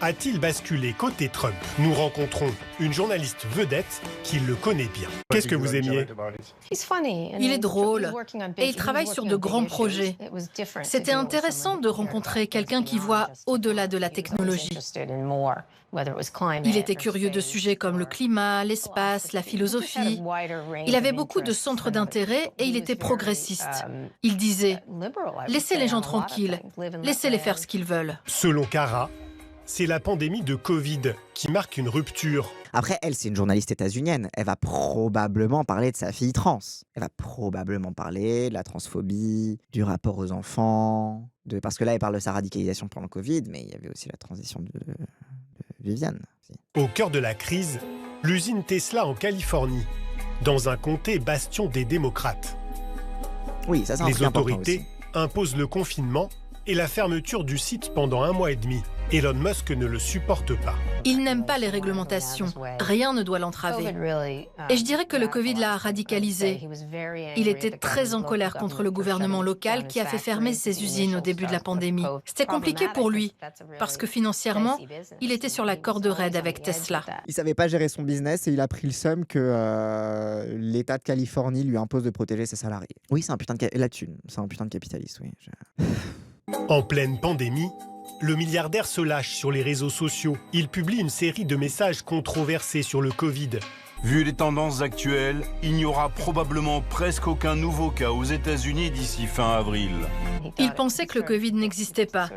a-t-il basculé côté Trump? Nous rencontrons une journaliste vedette qui le connaît bien. Qu'est-ce que vous aimiez? Il est drôle et il travaille sur de grands projets. C'était intéressant de rencontrer quelqu'un qui voit au-delà de la technologie. Il était curieux de sujets comme le climat, l'espace, la philosophie. Il avait beaucoup de centres d'intérêt et il était progressiste. Il disait « Laissez les gens tranquilles, laissez-les faire ce qu'ils veulent ». Selon Cara, c'est la pandémie de Covid qui marque une rupture. Après, elle, c'est une journaliste états-unienne. Elle va probablement parler de sa fille trans. Elle va probablement parler de la transphobie, du rapport aux enfants. Parce que là, elle parle de sa radicalisation pendant le Covid, mais il y avait aussi la transition de Viviane. aussi. Au cœur de la crise, l'usine Tesla en Californie, dans un comté bastion des démocrates. Oui, ça c'est un Les truc important autorités aussi. imposent le confinement et la fermeture du site pendant 1 mois et demi. Elon Musk ne le supporte pas. Il n'aime pas les réglementations. Rien ne doit l'entraver. Et je dirais que le Covid l'a radicalisé. Il était très en colère contre le gouvernement local qui a fait fermer ses usines au début de la pandémie. C'était compliqué pour lui, parce que financièrement, il était sur la corde raide avec Tesla. Il savait pas gérer son business et il a pris le seum que l'État de Californie lui impose de protéger ses salariés. Oui, c'est un putain de la thune, c'est un putain de capitaliste, oui. En pleine pandémie, le milliardaire se lâche sur les réseaux sociaux. Il publie une série de messages controversés sur le Covid. Vu les tendances actuelles, il n'y aura probablement presque aucun nouveau cas aux États-Unis d'ici fin avril. Il pensait que le Covid n'existait pas.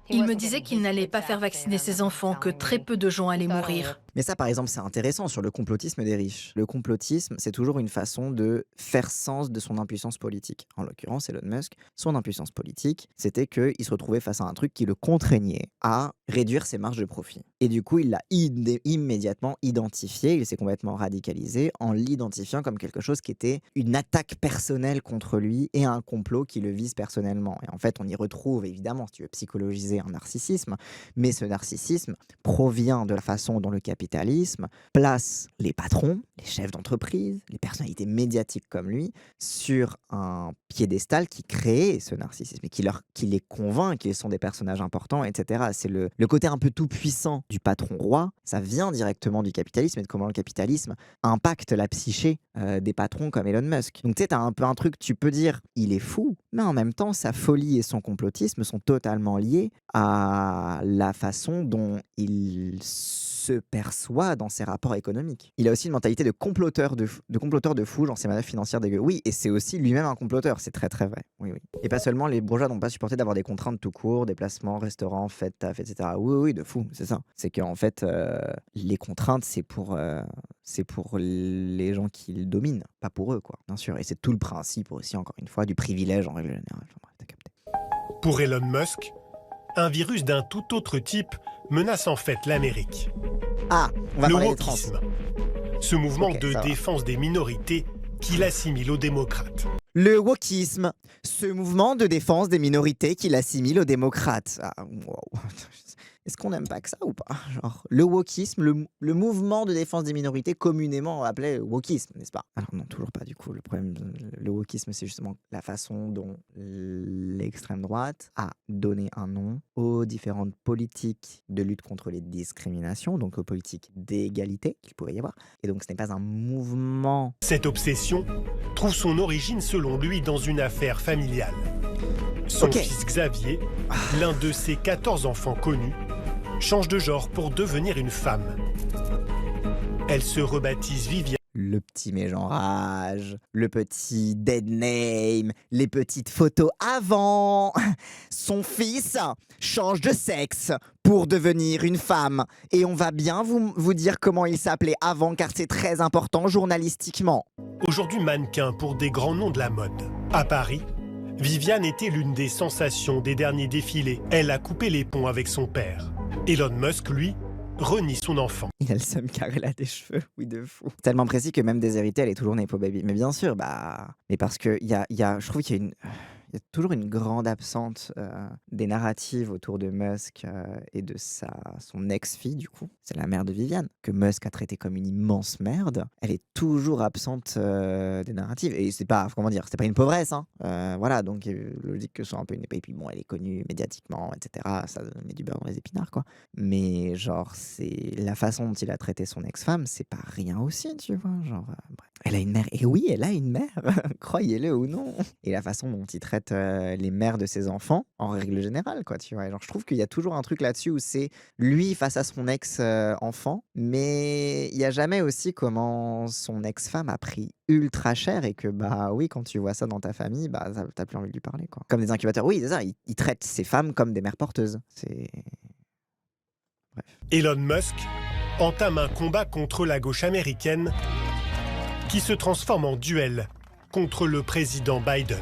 Il me disait qu'il n'allait pas faire vacciner ses enfants, que très peu de gens allaient mourir. Mais ça, par exemple, c'est intéressant sur le complotisme des riches. Le complotisme, c'est toujours une façon de faire sens de son impuissance politique. En l'occurrence, Elon Musk, son impuissance politique, c'était qu'il se retrouvait face à un truc qui le contraignait à réduire ses marges de profit. Et du coup, il l'a immédiatement identifié, il s'est complètement radicalisé en l'identifiant comme quelque chose qui était une attaque personnelle contre lui et un complot qui le vise personnellement. Et en fait, on y retrouve, évidemment, si tu veux psychologiser un narcissisme, mais ce narcissisme provient de la façon dont le capitalisme place les patrons, les chefs d'entreprise, les personnalités médiatiques comme lui, sur un piédestal qui crée ce narcissisme et qui les convainc qu'ils sont des personnages importants, etc. C'est le côté un peu tout-puissant du patron roi, ça vient directement du capitalisme et de comment le capitalisme impacte la psyché des patrons comme Elon Musk. Donc tu sais, t'as un peu un truc, tu peux dire, il est fou, mais en même temps, sa folie et son complotisme sont totalement liés à la façon dont il se perçoit dans ses rapports économiques. Il a aussi une mentalité de comploteur de fou, genre ses manœuvres financières dégueu. Oui, et c'est aussi lui-même un comploteur, c'est très très vrai. Oui, oui. Et pas seulement, les bourgeois n'ont pas supporté d'avoir des contraintes tout court, déplacements, restaurants, fêtes, taf, etc. Oui, oui, de fou, c'est ça. C'est qu'en fait, les contraintes, c'est pour les gens qui le dominent, pas pour eux, quoi, bien sûr. Et c'est tout le principe aussi, encore une fois, du privilège en règle générale. Enfin, bref, t'as capté. Pour Elon Musk, un virus d'un tout autre type menace en fait l'Amérique. Ah, on va le parler des trans. wokisme, ce mouvement Ok, de ça va. défense des minorités qu'il assimile aux démocrates. Le wokisme, ce mouvement de défense des minorités qu'il assimile aux démocrates. Ah, wow. Est-ce qu'on n'aime pas que ça ou pas? Genre, le wokisme, le mouvement de défense des minorités communément appelé wokisme, n'est-ce pas? Alors non, toujours pas du coup. Le problème, le wokisme, c'est justement la façon dont l'extrême droite a donné un nom aux différentes politiques de lutte contre les discriminations, donc aux politiques d'égalité qu'il pouvait y avoir. Et donc ce n'est pas un mouvement. Cette obsession trouve son origine selon lui dans une affaire familiale. Son fils Xavier, l'un de ses 14 enfants connus, change de genre pour devenir une femme. Elle se rebaptise Viviane. Le petit mégenrage, le petit dead name, les petites photos avant. Son fils change de sexe pour devenir une femme. Et on va bien vous dire comment il s'appelait avant, car c'est très important journalistiquement. Aujourd'hui mannequin pour des grands noms de la mode. À Paris, Viviane était l'une des sensations des derniers défilés. Elle a coupé les ponts avec son père. Elon Musk, lui, renie son enfant. Il a le seum car elle a des cheveux, oui de fou. Tellement précis que même déshéritée, elle est toujours Nepo Baby. Mais bien sûr, mais parce que je trouve qu'il y a toujours une grande absente des narratives autour de Musk et de son ex-fille, du coup. C'est la mère de Viviane, que Musk a traité comme une immense merde. Elle est toujours absente des narratives. Et c'est pas, c'était pas une pauvresse, hein. Voilà, donc logique que ce soit un peu une épée. Et puis bon, elle est connue médiatiquement, etc. Ça met du beurre dans les épinards, quoi. Mais genre, c'est la façon dont il a traité son ex-femme, c'est pas rien aussi, tu vois. Genre, bref. Elle a une mère. Et oui, elle a une mère, croyez-le ou non. Et la façon dont il traite les mères de ses enfants, en règle générale, quoi, tu vois. Genre, je trouve qu'il y a toujours un truc là-dessus où c'est lui face à son ex-enfant, mais il n'y a jamais aussi comment son ex-femme a pris ultra cher et que, oui, quand tu vois ça dans ta famille, t'as plus envie de lui parler, quoi. Comme des incubateurs. Oui, c'est ça, il traite ses femmes comme des mères porteuses. C'est... Bref. Elon Musk entame un combat contre la gauche américaine qui se transforme en duel contre le président Biden.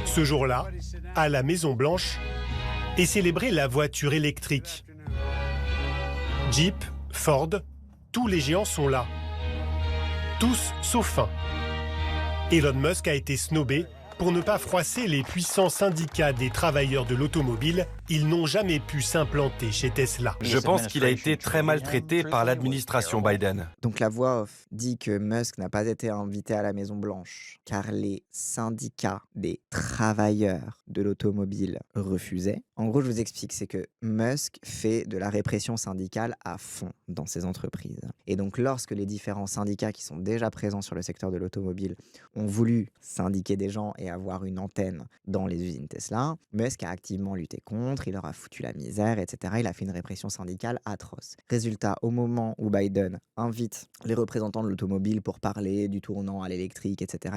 Ce jour-là, à la Maison-Blanche, est célébrée la voiture électrique. Jeep, Ford, tous les géants sont là. Tous sauf un. Elon Musk a été snobé pour ne pas froisser les puissants syndicats des travailleurs de l'automobile. Ils n'ont jamais pu s'implanter chez Tesla. Je pense qu'il a été très maltraité par l'administration Biden. Donc la voix off dit que Musk n'a pas été invité à la Maison-Blanche car les syndicats des travailleurs de l'automobile refusaient. En gros, je vous explique, c'est que Musk fait de la répression syndicale à fond dans ses entreprises. Et donc lorsque les différents syndicats qui sont déjà présents sur le secteur de l'automobile ont voulu syndiquer des gens et avoir une antenne dans les usines Tesla, Musk a activement lutté contre, il leur a foutu la misère, etc. Il a fait une répression syndicale atroce. Résultat, au moment où Biden invite les représentants de l'automobile pour parler du tournant à l'électrique, etc.,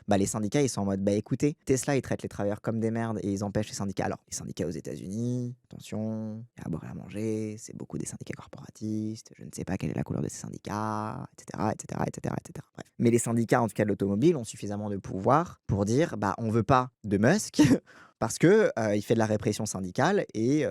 les syndicats, ils sont en mode, écoutez, Tesla, ils traitent les travailleurs comme des merdes et ils empêchent les syndicats. Alors, les syndicats aux États-Unis, attention, il y a à boire et à manger, c'est beaucoup des syndicats corporatistes, je ne sais pas quelle est la couleur de ces syndicats, etc. Bref. Mais les syndicats, en tout cas de l'automobile, ont suffisamment de pouvoir pour dire, on veut pas de Musk, parce que il fait de la répression syndicale et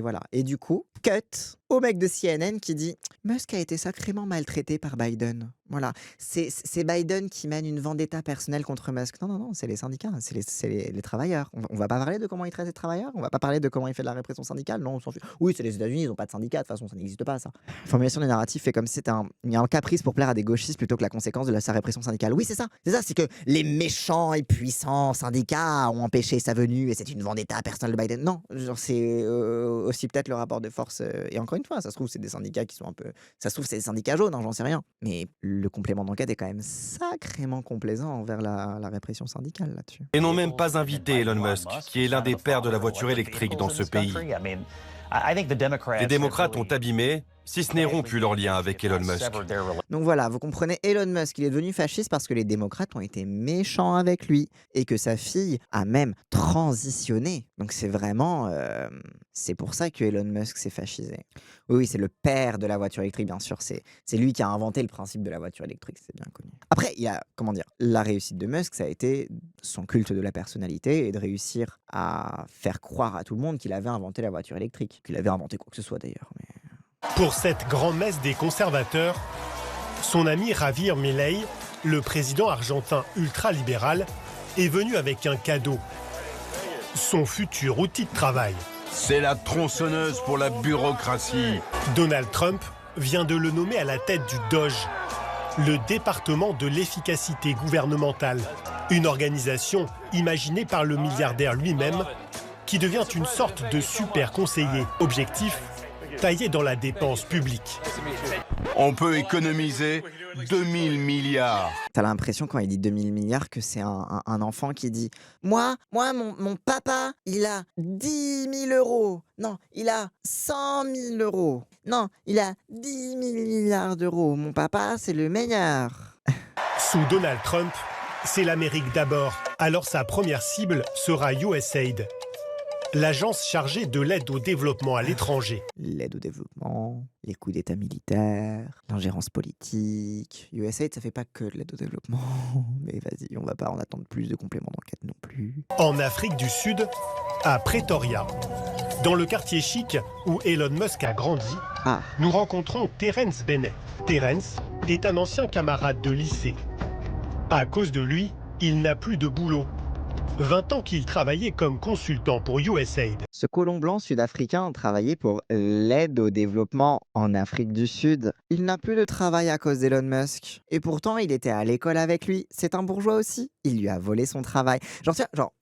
voilà. Et du coup, cut au mec de CNN qui dit « Musk a été sacrément maltraité par Biden ». Voilà, c'est Biden qui mène une vendetta personnelle contre Musk. Non, c'est les syndicats, c'est les travailleurs. On va pas parler de comment il traite les travailleurs, on va pas parler de comment il fait de la répression syndicale, non, on s'en fout. Oui, c'est les États-Unis, ils ont pas de syndicats, de toute façon, ça n'existe pas, ça. La formulation des narratifs fait comme si c'était un caprice pour plaire à des gauchistes plutôt que la conséquence de sa répression syndicale. Oui, c'est ça, c'est que les méchants et puissants syndicats ont empêché sa venue et c'est une vendetta personnelle de Biden. Non, c'est aussi peut-être le rapport de force. Et encore une fois, ça se trouve, c'est des syndicats qui sont un peu. Ça se trouve, c'est des syndicats jaunes, j'en sais rien. Mais le complément d'enquête est quand même sacrément complaisant envers la répression syndicale là-dessus. Et n'ont même pas invité Elon Musk, qui est l'un des pères de la voiture électrique dans ce pays. Les démocrates ont abîmé, si ce n'est rompu leur lien avec Elon Musk. Donc voilà, vous comprenez, Elon Musk, il est devenu fasciste parce que les démocrates ont été méchants avec lui et que sa fille a même transitionné. Donc c'est vraiment... c'est pour ça que Elon Musk s'est fascisé. Oui, c'est le père de la voiture électrique, bien sûr. C'est lui qui a inventé le principe de la voiture électrique, c'est bien connu. Après, il y a, la réussite de Musk, ça a été son culte de la personnalité et de réussir à faire croire à tout le monde qu'il avait inventé la voiture électrique. Qu'il avait inventé quoi que ce soit d'ailleurs, mais... Pour cette grand-messe des conservateurs, son ami Javier Milei, le président argentin ultralibéral, est venu avec un cadeau. Son futur outil de travail. C'est la tronçonneuse pour la bureaucratie. Donald Trump vient de le nommer à la tête du DOGE, le département de l'efficacité gouvernementale, une organisation imaginée par le milliardaire lui-même qui devient une sorte de super conseiller. Objectif, taillé dans la dépense publique. On peut économiser 2000 milliards. T'as l'impression quand il dit 2000 milliards que c'est un enfant qui dit « Moi, mon papa, il a 10 000 euros. Non, il a 100 000 euros. Non, il a 10 000 milliards d'euros. Mon papa, c'est le meilleur. » Sous Donald Trump, c'est l'Amérique d'abord. Alors sa première cible sera USAID, l'agence chargée de l'aide au développement à l'étranger. L'aide au développement, les coups d'État militaires, l'ingérence politique. USAID, ça fait pas que de l'aide au développement. Mais vas-y, on va pas en attendre plus de compléments d'enquête non plus. En Afrique du Sud, à Pretoria, dans le quartier chic où Elon Musk a grandi, nous rencontrons Terence Bennett. Terence est un ancien camarade de lycée. À cause de lui, il n'a plus de boulot. 20 ans qu'il travaillait comme consultant pour USAID. Ce colon blanc sud-africain travaillait pour l'aide au développement en Afrique du Sud. Il n'a plus de travail à cause d'Elon Musk. Et pourtant, il était à l'école avec lui. C'est un bourgeois aussi. Il lui a volé son travail.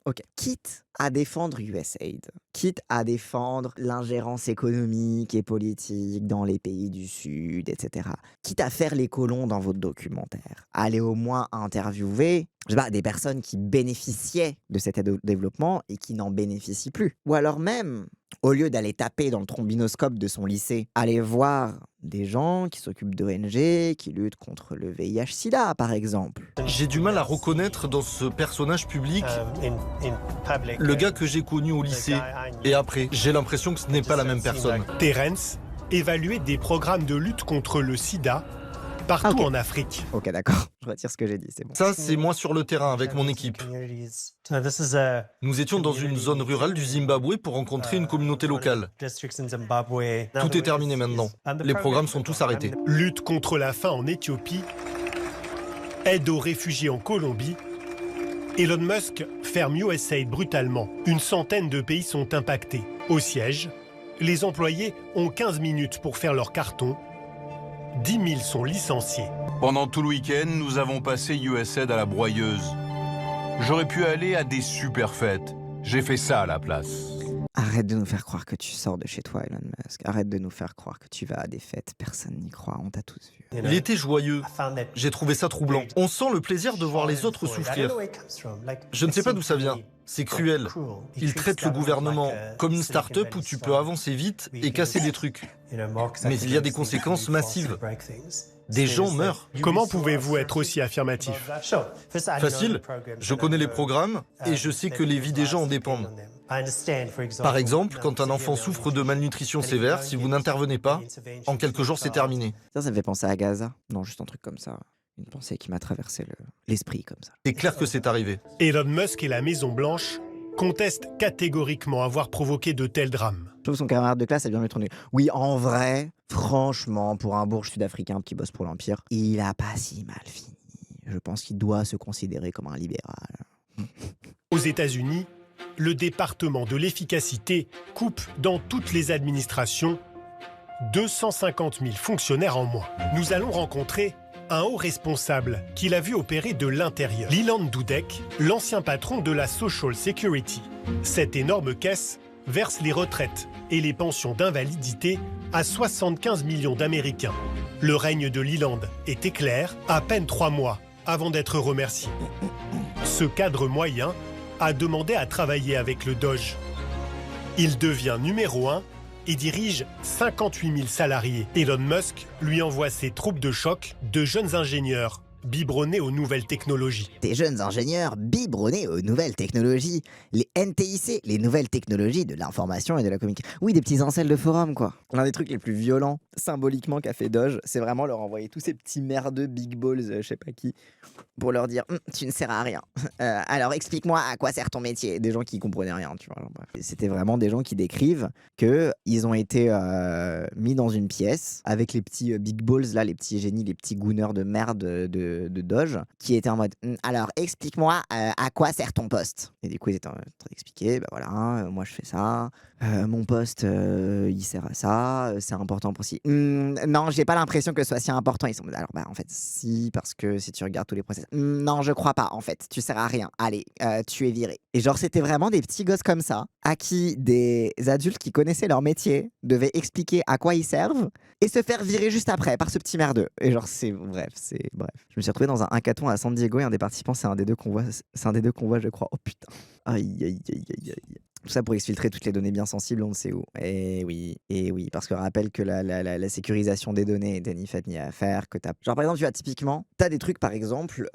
Ok. Quitte à défendre USAID, quitte à défendre l'ingérence économique et politique dans les pays du Sud, etc. Quitte à faire les colons dans votre documentaire. Allez au moins interviewer des personnes qui bénéficiaient de cette aide au développement et qui n'en bénéficient plus. Ou alors même, au lieu d'aller taper dans le trombinoscope de son lycée, aller voir des gens qui s'occupent d'ONG, qui luttent contre le VIH-Sida, par exemple. J'ai du mal à reconnaître dans ce personnage public le gars que j'ai connu au lycée. Et après, j'ai l'impression que ce n'est pas la même personne. Terence évaluait des programmes de lutte contre le sida partout en Afrique. Ok, d'accord. Je retire ce que j'ai dit, c'est bon. Ça, c'est moi sur le terrain avec mon équipe. Nous étions dans une zone rurale du Zimbabwe pour rencontrer une communauté locale. Tout est terminé maintenant. Les programmes sont tous arrêtés. Lutte contre la faim en Éthiopie, aide aux réfugiés en Colombie. Elon Musk ferme USAID brutalement. Une centaine de pays sont impactés. Au siège, les employés ont 15 minutes pour faire leur carton. 10 000 sont licenciés. Pendant tout le week-end, nous avons passé USAID à la broyeuse. J'aurais pu aller à des super fêtes. J'ai fait ça à la place. Arrête de nous faire croire que tu sors de chez toi, Elon Musk. Arrête de nous faire croire que tu vas à des fêtes. Personne n'y croit, on t'a tous vu. Il était joyeux. J'ai trouvé ça troublant. On sent le plaisir de voir les autres souffrir. Je ne sais pas d'où ça vient. C'est cruel. Il traite le gouvernement comme une start-up où tu peux avancer vite et casser des trucs. Mais il y a des conséquences massives. Des gens meurent. Comment pouvez-vous être aussi affirmatif? Facile. Je connais les programmes et je sais que les vies des gens en dépendent. Par exemple, quand un enfant souffre de malnutrition sévère, si vous n'intervenez pas, en quelques jours c'est terminé. Ça me fait penser à Gaza. Non, juste un truc comme ça. Une pensée qui m'a traversé l'esprit comme ça. C'est clair que c'est arrivé. Elon Musk et la Maison-Blanche contestent catégoriquement avoir provoqué de tels drames. Je trouve son camarade de classe a bien mieux tourné. Oui, en vrai, franchement, pour un bourge sud-africain qui bosse pour l'Empire, il a pas si mal fini. Je pense qu'il doit se considérer comme un libéral. Aux États-Unis, le département de l'efficacité coupe dans toutes les administrations 250 000 fonctionnaires en moins. Nous allons rencontrer un haut responsable qui l'a vu opérer de l'intérieur. Leland Dudek, l'ancien patron de la Social Security. Cette énorme caisse verse les retraites et les pensions d'invalidité à 75 millions d'Américains. Le règne de Leland était clair, à peine 3 mois avant d'être remercié. Ce cadre moyen a demandé à travailler avec le Doge. Il devient numéro 1 et dirige 58 000 salariés. Elon Musk lui envoie ses troupes de choc de jeunes ingénieurs biberonnés aux nouvelles technologies. Des jeunes ingénieurs biberonnés aux nouvelles technologies. Les NTIC, les nouvelles technologies de l'information et de la communication. Oui, des petits incels de forum, quoi. L'un des trucs les plus violents, symboliquement, qu'a fait Doge, c'est vraiment leur envoyer tous ces petits merdeux big balls, je sais pas qui, pour leur dire tu ne sers à rien. Alors explique-moi à quoi sert ton métier. Des gens qui comprenaient rien, tu vois. Bref. C'était vraiment des gens qui décrivent qu'ils ont été mis dans une pièce avec les petits big balls, là, les petits génies, les petits gooners de merde de Doge, qui étaient en mode alors explique-moi à quoi sert ton poste. Et du coup, ils étaient en train d'expliquer bah voilà, moi je fais ça, mon poste il sert à ça, c'est important pour si. Non, j'ai pas l'impression que ce soit si important. Ils sont alors bah en fait si, parce que si tu regardes tous les process. Non, je crois pas en fait, tu sers à rien. Allez, tu es viré. Et genre c'était vraiment des petits gosses comme ça à qui des adultes qui connaissaient leur métier devaient expliquer à quoi ils servent et se faire virer juste après par ce petit merdeux. Et genre c'est bref. Je me suis retrouvé dans un hackathon à San Diego et un des participants c'est un des deux qu'on voit, je crois. Oh putain. Aïe. Tout ça pour exfiltrer toutes les données bien sensibles, on ne sait où. Et oui, parce que rappelle que la sécurisation des données est ni faite ni à faire. Que genre par exemple, tu vois, typiquement, tu as des trucs par exemple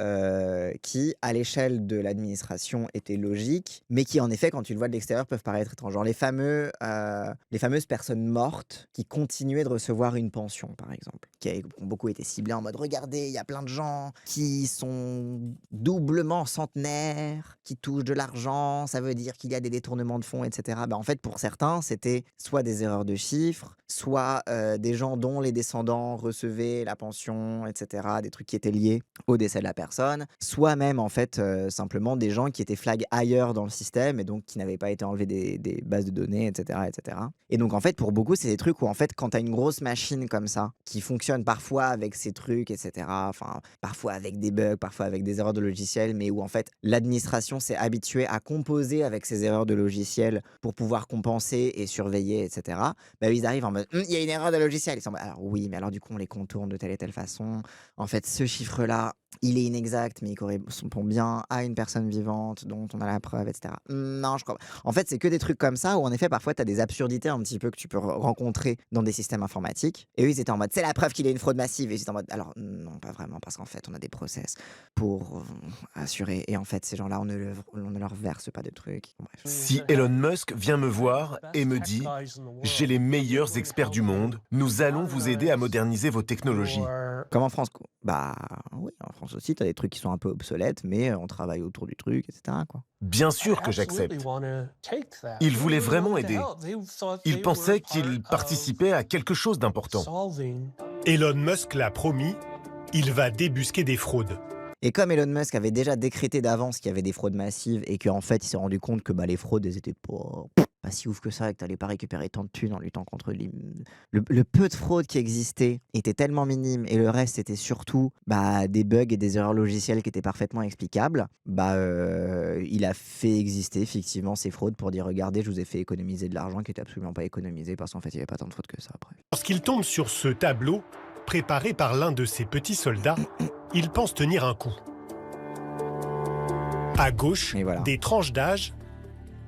qui, à l'échelle de l'administration, étaient logiques, mais qui en effet, quand tu le vois de l'extérieur, peuvent paraître étranges. Genre les fameuses personnes mortes qui continuaient de recevoir une pension, par exemple, qui ont beaucoup été ciblées en mode regardez, il y a plein de gens qui sont doublement centenaires, qui touchent de l'argent, ça veut dire qu'il y a des détournements de fonds, etc. Bah, en fait, pour certains, c'était soit des erreurs de chiffres, soit des gens dont les descendants recevaient la pension, etc., des trucs qui étaient liés au décès de la personne, soit même, en fait, simplement des gens qui étaient flag ailleurs dans le système et donc qui n'avaient pas été enlevés des bases de données, etc., etc. Et donc, en fait, pour beaucoup, c'est des trucs où, en fait, quand tu as une grosse machine comme ça, qui fonctionne parfois avec ces trucs, etc., enfin, parfois avec des bugs, parfois avec des erreurs de logiciel, mais où, en fait, l'administration s'est habituée à composer avec ces erreurs de logiciel pour pouvoir compenser et surveiller, etc. Bah, ils arrivent en mode il y a une erreur de logiciel. Ils sont alors oui, mais alors du coup on les contourne de telle et telle façon. En fait, ce chiffre-là, il est inexact, mais il correspond bien à une personne vivante dont on a la preuve, etc. Non, je crois pas. En fait, c'est que des trucs comme ça où en effet parfois tu as des absurdités un petit peu que tu peux rencontrer dans des systèmes informatiques. Et eux ils étaient en mode c'est la preuve qu'il y a une fraude massive. Et ils étaient en mode alors non, pas vraiment, parce qu'en fait on a des process pour assurer. Et en fait ces gens-là on ne leur verse pas de trucs. Bref. Si Elon Musk vient me voir et me dit « J'ai les meilleurs experts du monde, nous allons vous aider à moderniser vos technologies ». Comme en France, quoi. Bah oui, en France aussi, t'as des trucs qui sont un peu obsolètes, mais on travaille autour du truc, etc., quoi. Bien sûr que j'accepte. Il voulait vraiment aider. Il pensait qu'il participait à quelque chose d'important. Elon Musk l'a promis, il va débusquer des fraudes. Et comme Elon Musk avait déjà décrété d'avance qu'il y avait des fraudes massives et qu'en fait, il s'est rendu compte que les fraudes, elles étaient pas si ouf que ça, et que t'allais pas récupérer tant de thunes en luttant contre le peu de fraudes qui existait était tellement minime et le reste, c'était surtout des bugs et des erreurs logicielles qui étaient parfaitement explicables, il a fait exister effectivement ces fraudes pour dire regardez, je vous ai fait économiser de l'argent qui était absolument pas économisé parce qu'en fait, il n'y avait pas tant de fraudes que ça après. Lorsqu'il tombe sur ce tableau, préparé par l'un de ses petits soldats, il pense tenir un coup. À gauche, voilà. Des tranches d'âge.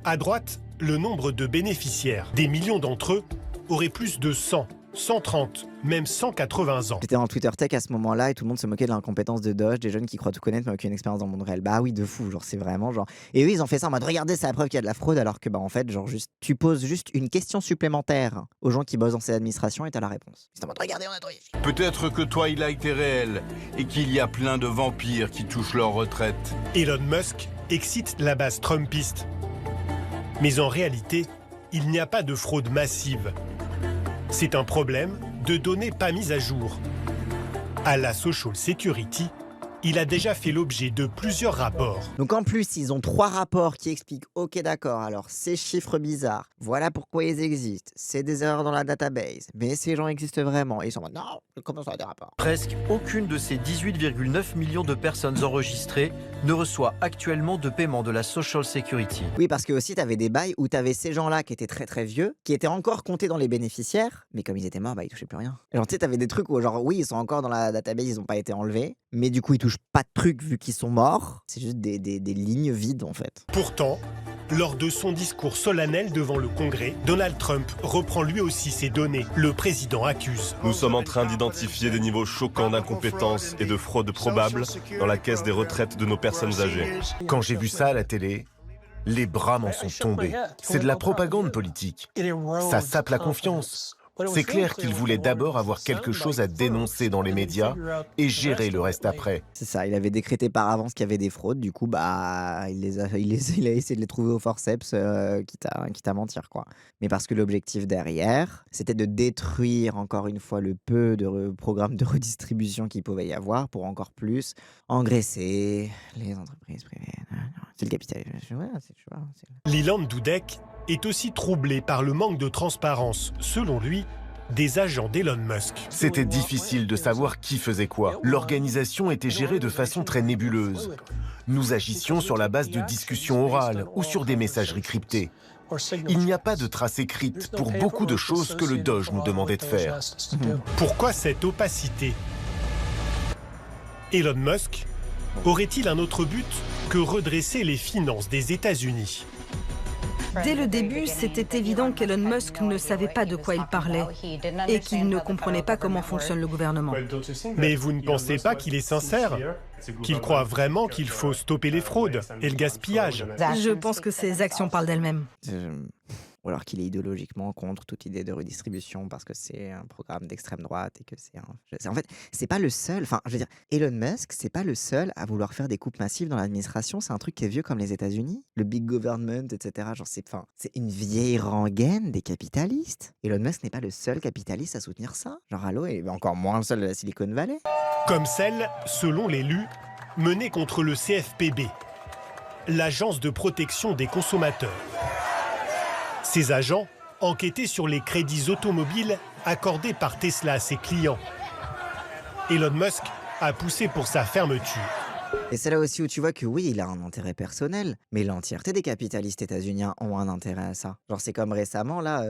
À droite, le nombre de bénéficiaires. Des millions d'entre eux auraient plus de 100, 130, même 180 ans. J'étais en Twitter Tech à ce moment-là et tout le monde se moquait de l'incompétence de Doge, des jeunes qui croient tout connaître mais aucune expérience dans le monde réel. Bah oui, de fou, genre c'est vraiment genre. Et eux, ils ont fait ça en mode regardez, c'est la preuve qu'il y a de la fraude, alors que en fait, genre juste tu poses juste une question supplémentaire aux gens qui bossent dans ces administrations et t'as la réponse. C'est en mode regardez, on a trouvé. Peut-être que Twilight est réel et qu'il y a plein de vampires qui touchent leur retraite. Elon Musk excite la base trumpiste. Mais en réalité, il n'y a pas de fraude massive. C'est un problème de données pas mises à jour. À la Social Security, il a déjà fait l'objet de plusieurs rapports. Donc en plus, ils ont 3 rapports qui expliquent ok d'accord, alors ces chiffres bizarres, voilà pourquoi ils existent, c'est des erreurs dans la database, mais ces gens existent vraiment. Et ils sont en mode non, comment ça des rapports? Presque aucune de ces 18,9 millions de personnes enregistrées ne reçoit actuellement de paiement de la Social Security. Oui, parce que aussi t'avais des bails où t'avais ces gens-là qui étaient très très vieux, qui étaient encore comptés dans les bénéficiaires, mais comme ils étaient morts, ils touchaient plus rien. Genre tu sais, t'avais des trucs où genre oui, ils sont encore dans la database, ils ont pas été enlevés, mais du coup ils touchent pas de trucs vu qu'ils sont morts. C'est juste des lignes vides en fait. Pourtant, lors de son discours solennel devant le Congrès, Donald Trump reprend lui aussi ses données. Le président accuse. Nous sommes en train d'identifier des niveaux choquants d'incompétence et de fraude probable dans la caisse des retraites de nos personnes âgées. Quand j'ai vu ça à la télé, les bras m'en sont tombés. C'est de la propagande politique. Ça sape la confiance. C'est clair qu'il voulait d'abord avoir quelque chose à dénoncer dans les médias et gérer le reste après. C'est ça, il avait décrété par avance qu'il y avait des fraudes, du coup, il a essayé de les trouver au forceps, quitte à mentir, quoi. Mais parce que l'objectif derrière, c'était de détruire encore une fois le peu de programmes de redistribution qu'il pouvait y avoir pour encore plus engraisser les entreprises privées. C'est le capitalisme. Leland Dudek est aussi troublé par le manque de transparence, selon lui, des agents d'Elon Musk. C'était difficile de savoir qui faisait quoi. L'organisation était gérée de façon très nébuleuse. Nous agissions sur la base de discussions orales ou sur des messageries cryptées. Il n'y a pas de trace écrite pour beaucoup de choses que le Doge nous demandait de faire. Pourquoi cette opacité? Elon Musk aurait-il un autre but que redresser les finances des États-Unis? Dès le début, c'était évident qu'Elon Musk ne savait pas de quoi il parlait et qu'il ne comprenait pas comment fonctionne le gouvernement. Mais vous ne pensez pas qu'il est sincère? Qu'il croit vraiment qu'il faut stopper les fraudes et le gaspillage? Je pense que ses actions parlent d'elles-mêmes. Ou alors qu'il est idéologiquement contre toute idée de redistribution parce que c'est un programme d'extrême droite et que en fait, c'est pas le seul. Enfin, je veux dire, Elon Musk, c'est pas le seul à vouloir faire des coupes massives dans l'administration. C'est un truc qui est vieux comme les États-Unis, le big government, etc. Genre, c'est une vieille rengaine des capitalistes. Elon Musk n'est pas le seul capitaliste à soutenir ça. Genre, allô, et encore moins le seul de la Silicon Valley. Comme celle, selon l'élu, menée contre le CFPB, l'Agence de protection des consommateurs. Ces agents enquêtaient sur les crédits automobiles accordés par Tesla à ses clients. Elon Musk a poussé pour sa fermeture. Et c'est là aussi où tu vois que oui, il a un intérêt personnel, mais l'entièreté des capitalistes états-uniens ont un intérêt à ça. Genre c'est comme récemment, là,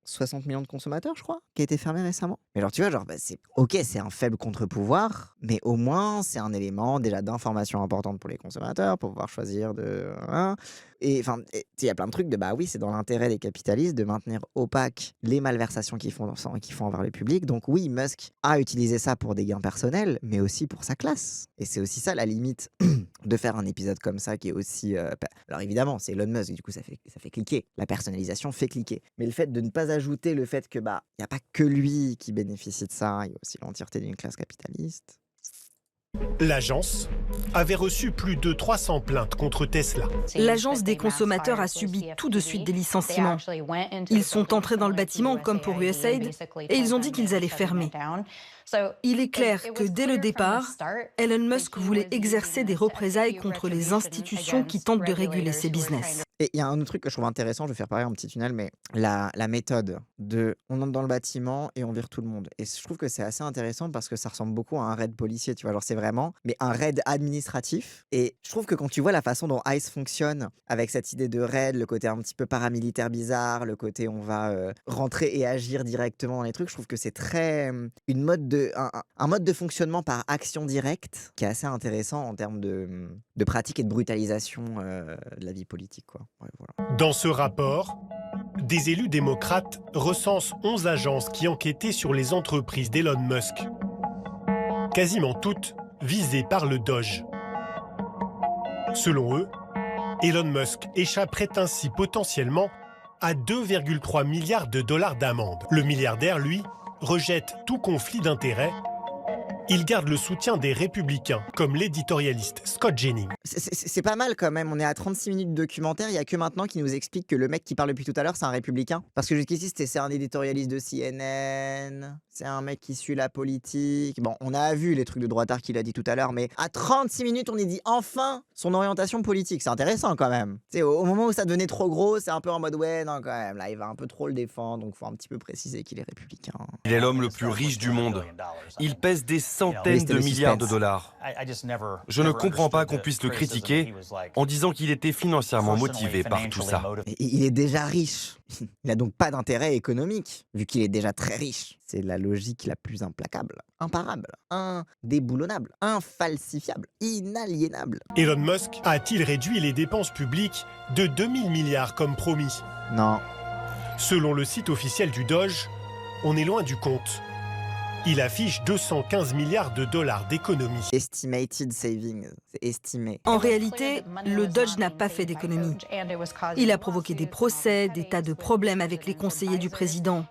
60 millions de consommateurs, je crois, qui a été fermé récemment. Mais alors tu vois, genre, c'est un faible contre-pouvoir, mais au moins c'est un élément déjà d'information importante pour les consommateurs, pour pouvoir choisir de... Et enfin, il y a plein de trucs de oui, c'est dans l'intérêt des capitalistes de maintenir opaques les malversations qu'ils font envers le public. Donc oui, Musk a utilisé ça pour des gains personnels, mais aussi pour sa classe. Et c'est aussi ça la limite limite de faire un épisode comme ça qui est aussi... Alors évidemment, c'est Elon Musk, du coup ça fait cliquer. La personnalisation fait cliquer. Mais le fait de ne pas ajouter le fait que il n'y a pas que lui qui bénéficie de ça, il y a aussi l'entièreté d'une classe capitaliste. L'agence avait reçu plus de 300 plaintes contre Tesla. L'agence des consommateurs a subi tout de suite des licenciements. Ils sont entrés dans le bâtiment comme pour USAID et ils ont dit qu'ils allaient fermer. Il est clair que dès le départ, Elon Musk voulait exercer des représailles contre les institutions qui tentent de réguler ses business. Et il y a un autre truc que je trouve intéressant, je vais faire pareil en petit tunnel, mais la méthode de on entre dans le bâtiment et on vire tout le monde. Et je trouve que c'est assez intéressant parce que ça ressemble beaucoup à un raid policier, tu vois, genre c'est vraiment, mais un raid administratif. Et je trouve que quand tu vois la façon dont ICE fonctionne, avec cette idée de raid, le côté un petit peu paramilitaire bizarre, le côté on va rentrer et agir directement dans les trucs, je trouve que c'est très un mode de fonctionnement par action directe qui est assez intéressant en termes de pratique et de brutalisation de la vie politique, quoi. Ouais, voilà. Dans ce rapport, des élus démocrates recensent 11 agences qui enquêtaient sur les entreprises d'Elon Musk. Quasiment toutes visées par le Doge. Selon eux, Elon Musk échapperait ainsi potentiellement à 2,3 milliards de dollars d'amende. Le milliardaire, lui, rejette tout conflit d'intérêts. Il garde le soutien des républicains, comme l'éditorialiste Scott Jennings. C'est pas mal quand même, on est à 36 minutes de documentaire, il n'y a que maintenant qui nous explique que le mec qui parle depuis tout à l'heure, c'est un républicain. Parce que jusqu'ici, c'est un éditorialiste de CNN, c'est un mec qui suit la politique. Bon, on a vu les trucs de droitard qu'il a dit tout à l'heure, mais à 36 minutes, on est dit enfin son orientation politique. C'est intéressant quand même. Au moment où ça devenait trop gros, c'est un peu en mode ouais, non quand même, là il va un peu trop le défendre, donc faut un petit peu préciser qu'il est républicain. Il est l'homme le plus riche du monde. Il pèse des centaines de milliards de dollars. Je ne comprends pas qu'on puisse le critiquer en disant qu'il était financièrement motivé par tout ça. Il est déjà riche. Il n'a donc pas d'intérêt économique, vu qu'il est déjà très riche. C'est la logique la plus implacable, imparable, indéboulonnable, infalsifiable, inaliénable. Elon Musk a-t-il réduit les dépenses publiques de 2000 milliards comme promis? Non. Selon le site officiel du Doge, on est loin du compte. Il affiche 215 milliards de dollars d'économies. Estimated savings, c'est estimé. En réalité, le Doge n'a pas fait d'économie. Il a provoqué des procès, des tas de problèmes avec les conseillers du président.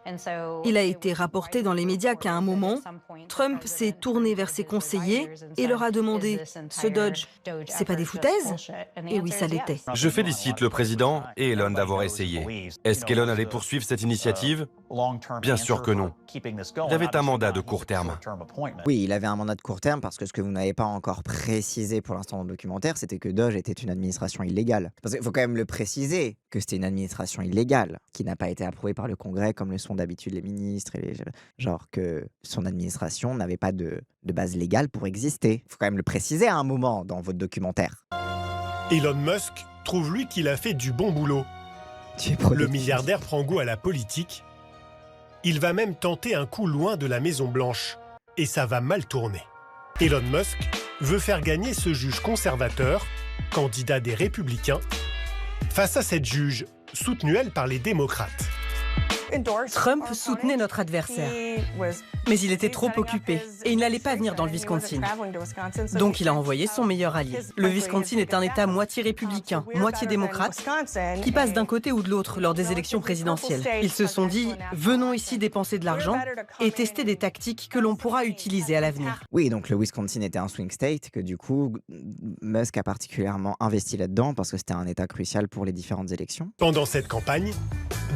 Il a été rapporté dans les médias qu'à un moment, Trump s'est tourné vers ses conseillers et leur a demandé « Ce Doge, c'est pas des foutaises ?» Et oui, ça l'était. Je félicite le président et Elon d'avoir essayé. Est-ce qu'Elon allait poursuivre cette initiative? Bien sûr que non. Il avait un mandat de court terme. Oui, il avait un mandat de court terme parce que ce que vous n'avez pas encore précisé pour l'instant dans le documentaire, c'était que Doge était une administration illégale. Parce qu'il faut quand même le préciser que c'était une administration illégale qui n'a pas été approuvée par le Congrès comme le sont d'habitude les ministres et genre que son administration n'avait pas de base légale pour exister. Il faut quand même le préciser à un moment dans votre documentaire. Elon Musk trouve lui qu'il a fait du bon boulot. Le milliardaire prend goût à la politique. Il va même tenter un coup loin de la Maison-Blanche. Et ça va mal tourner. Elon Musk veut faire gagner ce juge conservateur, candidat des Républicains, face à cette juge, soutenue elle par les démocrates. Trump soutenait notre adversaire, mais il était trop occupé et il n'allait pas venir dans le Wisconsin. Donc il a envoyé son meilleur allié. Le Wisconsin est un État moitié républicain, moitié démocrate, qui passe d'un côté ou de l'autre lors des élections présidentielles. Ils se sont dit, venons ici dépenser de l'argent et tester des tactiques que l'on pourra utiliser à l'avenir. Oui, donc le Wisconsin était un swing state que du coup, Musk a particulièrement investi là-dedans parce que c'était un État crucial pour les différentes élections. Pendant cette campagne,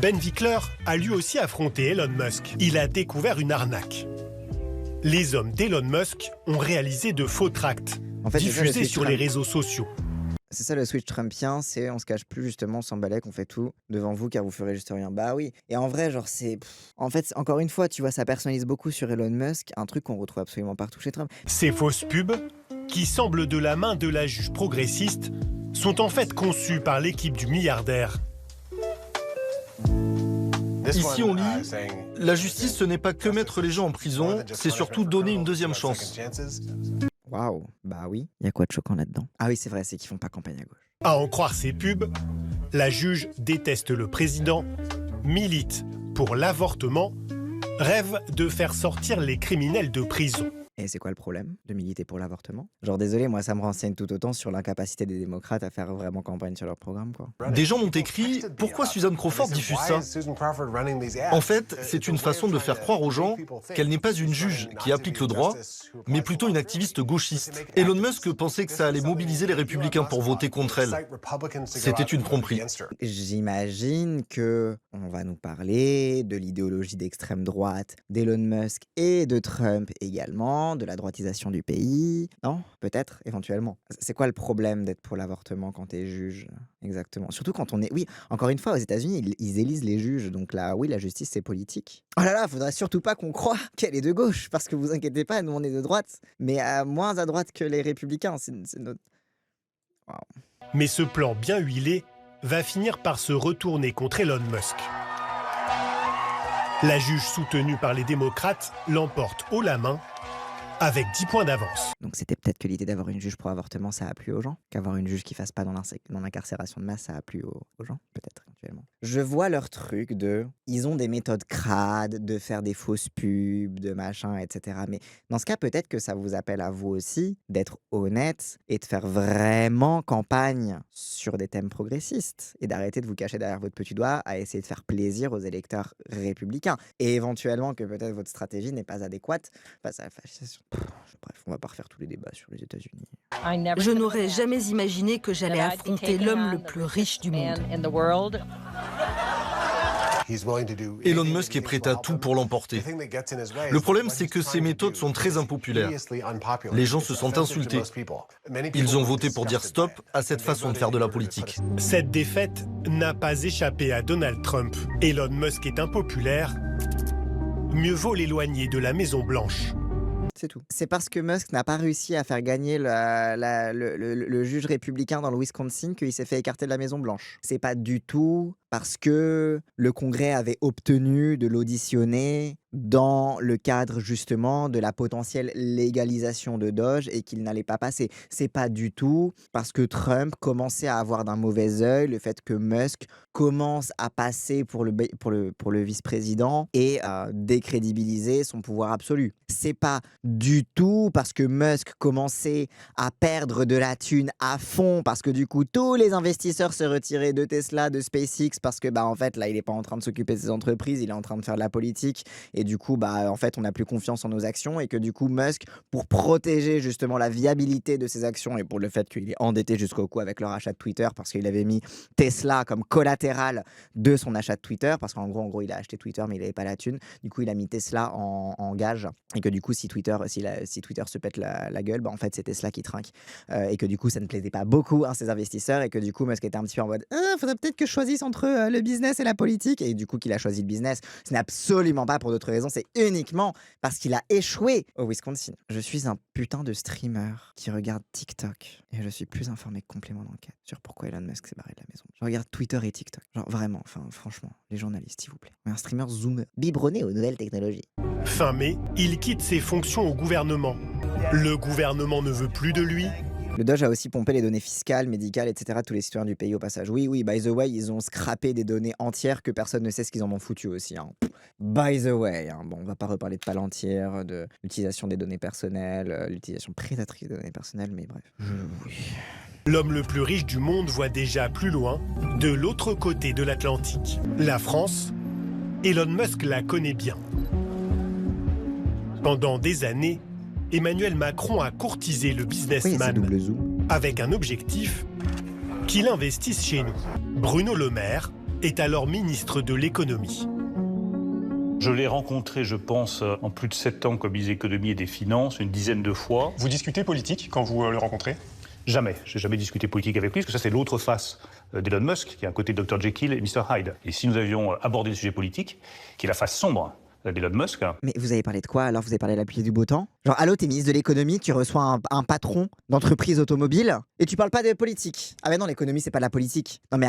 Ben Wickler a lui aussi affronté Elon Musk. Il a découvert une arnaque. Les hommes d'Elon Musk ont réalisé de faux tracts diffusés sur les réseaux sociaux. C'est ça le switch trumpien, c'est on se cache plus justement, on s'en balèque, on fait tout devant vous car vous ferez juste rien. Bah oui, et en vrai genre c'est... En fait, encore une fois, tu vois, ça personnalise beaucoup sur Elon Musk, un truc qu'on retrouve absolument partout chez Trump. Ces fausses pubs, qui semblent de la main de la juge progressiste, sont en fait conçues par l'équipe du milliardaire. Ici on lit, la justice ce n'est pas que mettre les gens en prison, c'est surtout donner une deuxième chance. Waouh, bah oui, il y a quoi de choquant là-dedans? Ah oui, c'est vrai, c'est qu'ils font pas campagne à gauche. À en croire ces pubs, la juge déteste le président, milite pour l'avortement, rêve de faire sortir les criminels de prison. Et c'est quoi le problème de militer pour l'avortement? Genre désolé, moi ça me renseigne tout autant sur l'incapacité des démocrates à faire vraiment campagne sur leur programme, quoi. Des gens m'ont écrit « Pourquoi Susan Crawford diffuse ça ?» En fait, c'est une façon de faire croire aux gens qu'elle n'est pas une juge qui applique le droit, mais plutôt une activiste gauchiste. Elon Musk pensait que ça allait mobiliser les républicains pour voter contre elle. C'était une tromperie. J'imagine que on va nous parler de l'idéologie d'extrême droite d'Elon Musk et de Trump également, de la droitisation du pays. Non? Peut-être, éventuellement. C'est quoi le problème d'être pour l'avortement quand t'es juge? Exactement. Surtout quand on est... Oui, encore une fois, aux États-Unis, ils élisent les juges. Donc là, oui, la justice, c'est politique. Oh là là, faudrait surtout pas qu'on croie qu'elle est de gauche. Parce que vous inquiétez pas, nous, on est de droite. Mais moins à droite que les républicains. C'est notre... Wow. Mais ce plan bien huilé va finir par se retourner contre Elon Musk. La juge soutenue par les démocrates l'emporte haut la main avec 10 points d'avance. Donc c'était peut-être que l'idée d'avoir une juge pour avortement, ça a plu aux gens. Qu'avoir une juge qui fasse pas dans l'incarcération de masse, ça a plu aux gens, peut-être éventuellement. Je vois leur truc de... Ils ont des méthodes crades, de faire des fausses pubs, de machin, etc. Mais dans ce cas, peut-être que ça vous appelle à vous aussi d'être honnête et de faire vraiment campagne sur des thèmes progressistes et d'arrêter de vous cacher derrière votre petit doigt à essayer de faire plaisir aux électeurs républicains. Et éventuellement que peut-être votre stratégie n'est pas adéquate face à la fascisation. Bref, on va pas refaire tous les débats sur les États-Unis. Je n'aurais jamais imaginé que j'allais affronter l'homme le plus riche du monde. Elon Musk est prêt à tout pour l'emporter. Le problème, c'est que ses méthodes sont très impopulaires. Les gens se sentent insultés. Ils ont voté pour dire stop à cette façon de faire de la politique. Cette défaite n'a pas échappé à Donald Trump. Elon Musk est impopulaire. Mieux vaut l'éloigner de la Maison-Blanche. C'est tout. C'est parce que Musk n'a pas réussi à faire gagner le juge républicain dans le Wisconsin qu'il s'est fait écarter de la Maison-Blanche. C'est pas du tout parce que le Congrès avait obtenu de l'auditionner dans le cadre justement de la potentielle légalisation de Doge et qu'il n'allait pas passer. C'est pas du tout parce que Trump commençait à avoir d'un mauvais œil le fait que Musk commence à passer pour le vice-président et à décrédibiliser son pouvoir absolu. C'est pas du tout parce que Musk commençait à perdre de la thune à fond parce que du coup tous les investisseurs se retiraient de Tesla, de SpaceX parce que en fait là il est pas en train de s'occuper de ses entreprises, il est en train de faire de la politique et du coup en fait on n'a plus confiance en nos actions et que du coup Musk, pour protéger justement la viabilité de ses actions et pour le fait qu'il est endetté jusqu'au cou avec le rachat de Twitter parce qu'il avait mis Tesla comme collatéral de son achat de Twitter parce qu'en gros il a acheté Twitter mais il avait pas la thune, du coup il a mis Tesla en gage et que du coup si Twitter se pète la gueule, en fait c'est Tesla qui trinque et que du coup ça ne plaisait pas beaucoup à ses investisseurs et que du coup Musk était un petit peu en mode faudrait peut-être que je choisisse entre le business et la politique et du coup qu'il a choisi le business. Ce n'est absolument pas pour d'autres raisons, c'est uniquement parce qu'il a échoué au Wisconsin. Je suis un putain de streamer qui regarde TikTok et je suis plus informé que complément d'enquête sur pourquoi Elon Musk s'est barré de la maison. Je regarde Twitter et TikTok. Genre vraiment, franchement, les journalistes s'il vous plaît. Mais un streamer zoomer, biberonné aux nouvelles technologies. Fin mai, il quitte ses fonctions au gouvernement. Le gouvernement ne veut plus de lui. Le Doge a aussi pompé les données fiscales, médicales, etc. de tous les citoyens du pays au passage. Oui, by the way, ils ont scrappé des données entières que personne ne sait ce qu'ils en ont foutu aussi. By the way, bon, on va pas reparler de Palantir, de l'utilisation des données personnelles, l'utilisation prédatrice des données personnelles, mais bref. Oui. L'homme le plus riche du monde voit déjà plus loin, de l'autre côté de l'Atlantique. La France, Elon Musk la connaît bien. Pendant des années, Emmanuel Macron a courtisé le businessman avec un objectif, qu'il investisse chez nous. Bruno Le Maire est alors ministre de l'économie. Je l'ai rencontré, je pense, en plus de 7 ans comme ministre de l'économie et des finances, une dizaine de fois. Vous discutez politique quand vous le rencontrez ? Jamais. Je n'ai jamais discuté politique avec lui, parce que ça, c'est l'autre face d'Elon Musk, qui est à côté de Dr. Jekyll et Mr. Hyde. Et si nous avions abordé le sujet politique, qui est la face sombre d'Elon Musk... Mais vous avez parlé de quoi alors? Vous avez parlé de la pluie et du beau temps? Genre, allô, t'es ministre de l'économie, tu reçois un patron d'entreprise automobile et tu parles pas de politique. Ah mais non, l'économie, c'est pas de la politique. Non mais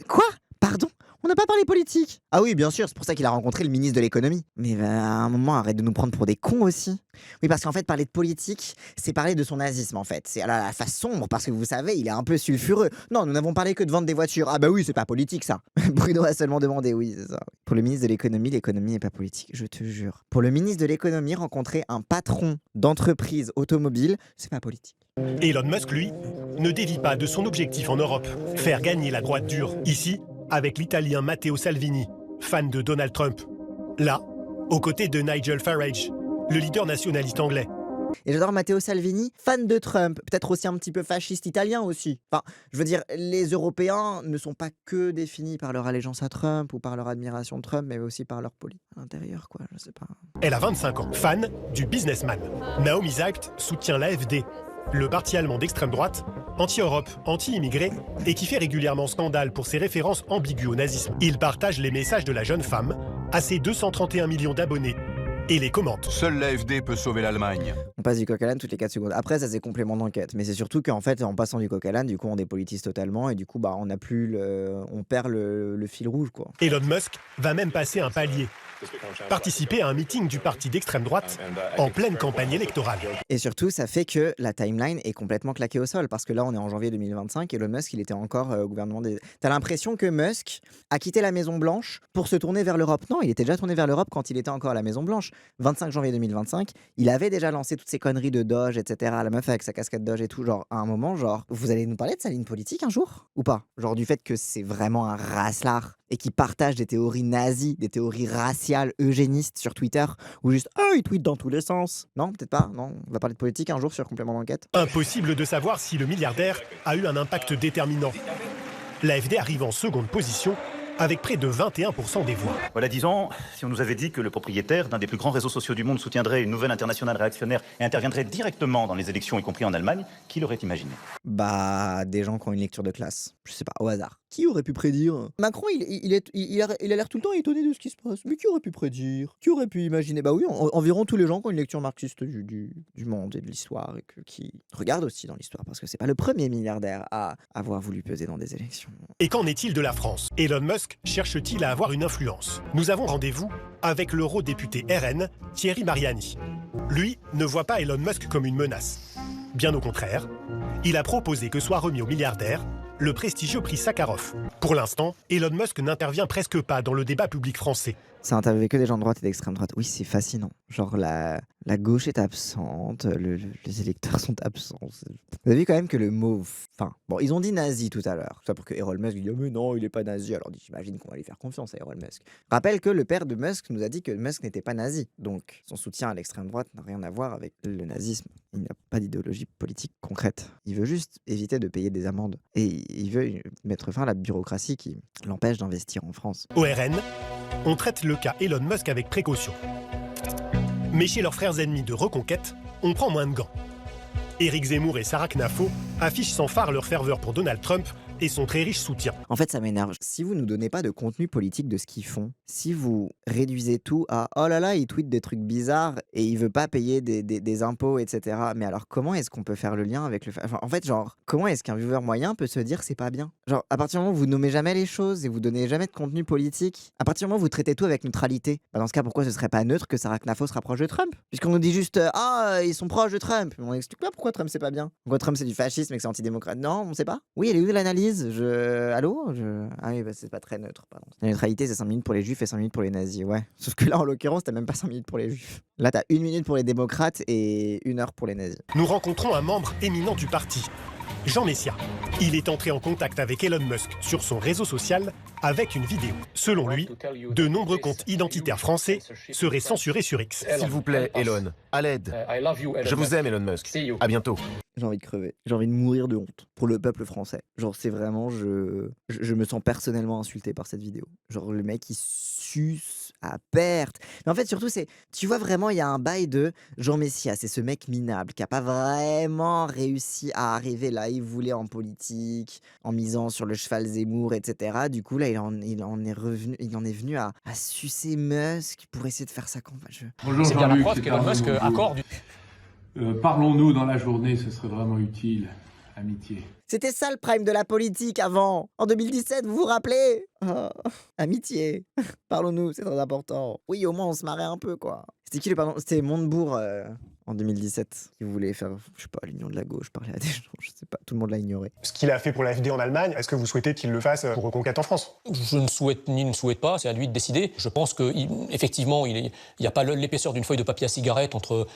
quoi? Pardon? On n'a pas parlé politique. Ah oui, bien sûr, c'est pour ça qu'il a rencontré le ministre de l'économie. Mais à un moment, arrête de nous prendre pour des cons aussi. Oui, parce qu'en fait, parler de politique, c'est parler de son nazisme en fait. C'est à la face sombre, parce que vous savez, il est un peu sulfureux. Non, nous n'avons parlé que de vendre des voitures. Ah bah oui, c'est pas politique ça. Bruno a seulement demandé, oui, c'est ça. Pour le ministre de l'économie n'est pas politique, je te jure. Pour le ministre de l'économie, rencontrer un patron d'entreprise automobile, c'est pas politique. Elon Musk, lui, ne dévie pas de son objectif en Europe, faire gagner la droite dure. Ici, avec l'Italien Matteo Salvini, fan de Donald Trump. Là, aux côtés de Nigel Farage, le leader nationaliste anglais. Et j'adore Matteo Salvini, fan de Trump, peut-être aussi un petit peu fasciste italien aussi. Enfin, je veux dire, les Européens ne sont pas que définis par leur allégeance à Trump ou par leur admiration de Trump, mais aussi par leur politique à l'intérieur, quoi, je sais pas. Elle a 25 ans, fan du businessman. Naomi Zagt soutient l'AfD, le parti allemand d'extrême droite, anti-Europe, anti-immigré, et qui fait régulièrement scandale pour ses références ambiguës au nazisme. Il partage les messages de la jeune femme à ses 231 millions d'abonnés et les commente. Seule l'AfD peut sauver l'Allemagne. On passe du coq à l'âne toutes les 4 secondes. Après, ça c'est complément d'enquête. Mais c'est surtout qu'en fait, en passant du coq à l'âne, du coup, on dépolitise totalement et du coup, on n'a plus on perd le fil rouge, quoi. Elon Musk va même passer un palier. Participer à un meeting du parti d'extrême droite en pleine campagne électorale. Et surtout, ça fait que la timeline est complètement claquée au sol parce que là, on est en janvier 2025 et Elon Musk, il était encore au gouvernement des... T'as l'impression que Musk a quitté la Maison Blanche pour se tourner vers l'Europe. Non, il était déjà tourné vers l'Europe quand il était encore à la Maison Blanche. 25 janvier 2025, il avait déjà lancé toutes ces conneries de Doge, etc. La meuf avec sa casquette Doge et tout. Genre, à un moment, genre, vous allez nous parler de sa ligne politique un jour ou pas? Genre du fait que c'est vraiment un racelard et qui partage des théories nazies, des théories raciales, eugénistes sur Twitter, ou juste « Ah, il tweet dans tous les sens ». Non, peut-être pas, non. On va parler de politique un jour sur Complément d'enquête. Impossible de savoir si le milliardaire a eu un impact déterminant. L'AfD arrive en seconde position avec près de 21% des voix. Voilà 10 ans, si on nous avait dit que le propriétaire d'un des plus grands réseaux sociaux du monde soutiendrait une nouvelle internationale réactionnaire et interviendrait directement dans les élections, y compris en Allemagne, qui l'aurait imaginé? Bah, des gens qui ont une lecture de classe. Je sais pas, au hasard. Qui aurait pu prédire? Macron, il a l'air tout le temps étonné de ce qui se passe. Mais qui aurait pu prédire? Qui aurait pu imaginer? Bah oui, environ tous les gens qui ont une lecture marxiste du monde et de l'histoire et qui regardent aussi dans l'histoire, parce que c'est pas le premier milliardaire à avoir voulu peser dans des élections. Et qu'en est-il de la France? Elon Musk cherche-t-il à avoir une influence? Nous avons rendez-vous avec l'eurodéputé RN, Thierry Mariani. Lui ne voit pas Elon Musk comme une menace. Bien au contraire, il a proposé que soit remis au milliardaire le prestigieux prix Sakharov. Pour l'instant, Elon Musk n'intervient presque pas dans le débat public français. Ça interviewe que des gens de droite et d'extrême droite. Oui, c'est fascinant. Genre la gauche est absente, les électeurs sont absents. Vous avez vu quand même que le mot... Enfin, bon, ils ont dit nazi tout à l'heure. Ça pour que Elon Musk dise « Mais non, il est pas nazi ». Alors j'imagine qu'on va lui faire confiance à Elon Musk. Rappelle que le père de Musk nous a dit que Musk n'était pas nazi. Donc son soutien à l'extrême droite n'a rien à voir avec le nazisme. Il n'a pas d'idéologie politique concrète. Il veut juste éviter de payer des amendes. Et il veut mettre fin à la bureaucratie qui l'empêche d'investir en France. Au RN, on traite le cas Elon Musk avec précaution. Mais chez leurs frères ennemis de Reconquête, on prend moins de gants. Éric Zemmour et Sarah Knafo affichent sans phare leur ferveur pour Donald Trump et son très riche soutien. En fait, ça m'énerve. Si vous nous donnez pas de contenu politique de ce qu'ils font, si vous réduisez tout à « Oh là là, il tweet des trucs bizarres et il veut pas payer des impôts, etc. » Mais alors, comment est-ce qu'on peut faire le lien avec le... Enfin, en fait, genre, comment est-ce qu'un viewer moyen peut se dire « C'est pas bien ?» Genre, à partir du moment où vous nommez jamais les choses et vous donnez jamais de contenu politique, à partir du moment où vous traitez tout avec neutralité, bah dans ce cas, pourquoi ce serait pas neutre que Sarah Knafo se rapproche de Trump? Puisqu'on nous dit juste « Ah, ils sont proches de Trump !» Mais on explique pas pourquoi Trump c'est pas bien. Pourquoi Trump c'est du fascisme et que c'est antidémocrate? Non, on sait pas. Oui, elle est où l'analyse? Allô? Ah oui, bah c'est pas très neutre, pardon. La neutralité, c'est 5 minutes pour les juifs et 5 minutes pour les nazis, ouais. Sauf que là, en l'occurrence, t'as même pas 5 minutes pour les juifs. Là, t'as 1 minute pour les démocrates et 1 heure pour les nazis. Nous rencontrons un membre éminent du parti, Jean Messia. Il est entré en contact avec Elon Musk sur son réseau social avec une vidéo. Selon lui, de nombreux comptes identitaires français seraient censurés sur X. S'il vous plaît, Elon, à l'aide. Je vous aime, Elon Musk. À bientôt. J'ai envie de crever. J'ai envie de mourir de honte pour le peuple français. Genre, c'est vraiment... Je me sens personnellement insulté par cette vidéo. Genre, le mec, il suce à perte. Mais en fait, surtout, c'est... Tu vois, vraiment, il y a un bail de Jean Messia. C'est ce mec minable qui a pas vraiment réussi à arriver là. Il voulait en politique, en misant sur le cheval Zemmour, etc. Du coup, là, il en est venu à sucer Musk pour essayer de faire sa campagne. Bonjour, c'est bien la preuve qu'Elon Musk accorde... Parlons-nous dans la journée, ce serait vraiment utile. Amitié. C'était ça le prime de la politique avant. En 2017, vous vous rappelez? Oh, amitié. Parlons-nous, c'est très important. Oui, au moins on se marrait un peu, quoi. C'était qui le pardon? C'était Montebourg en 2017 qui voulait faire, je sais pas, l'union de la gauche, parler à des gens, je sais pas, tout le monde l'a ignoré. Ce qu'il a fait pour l'AfD en Allemagne, est-ce que vous souhaitez qu'il le fasse pour Reconquête en France? Je ne souhaite ni ne souhaite pas, c'est à lui de décider. Je pense qu'effectivement, il n'y a pas l'épaisseur d'une feuille de papier à cigarette entre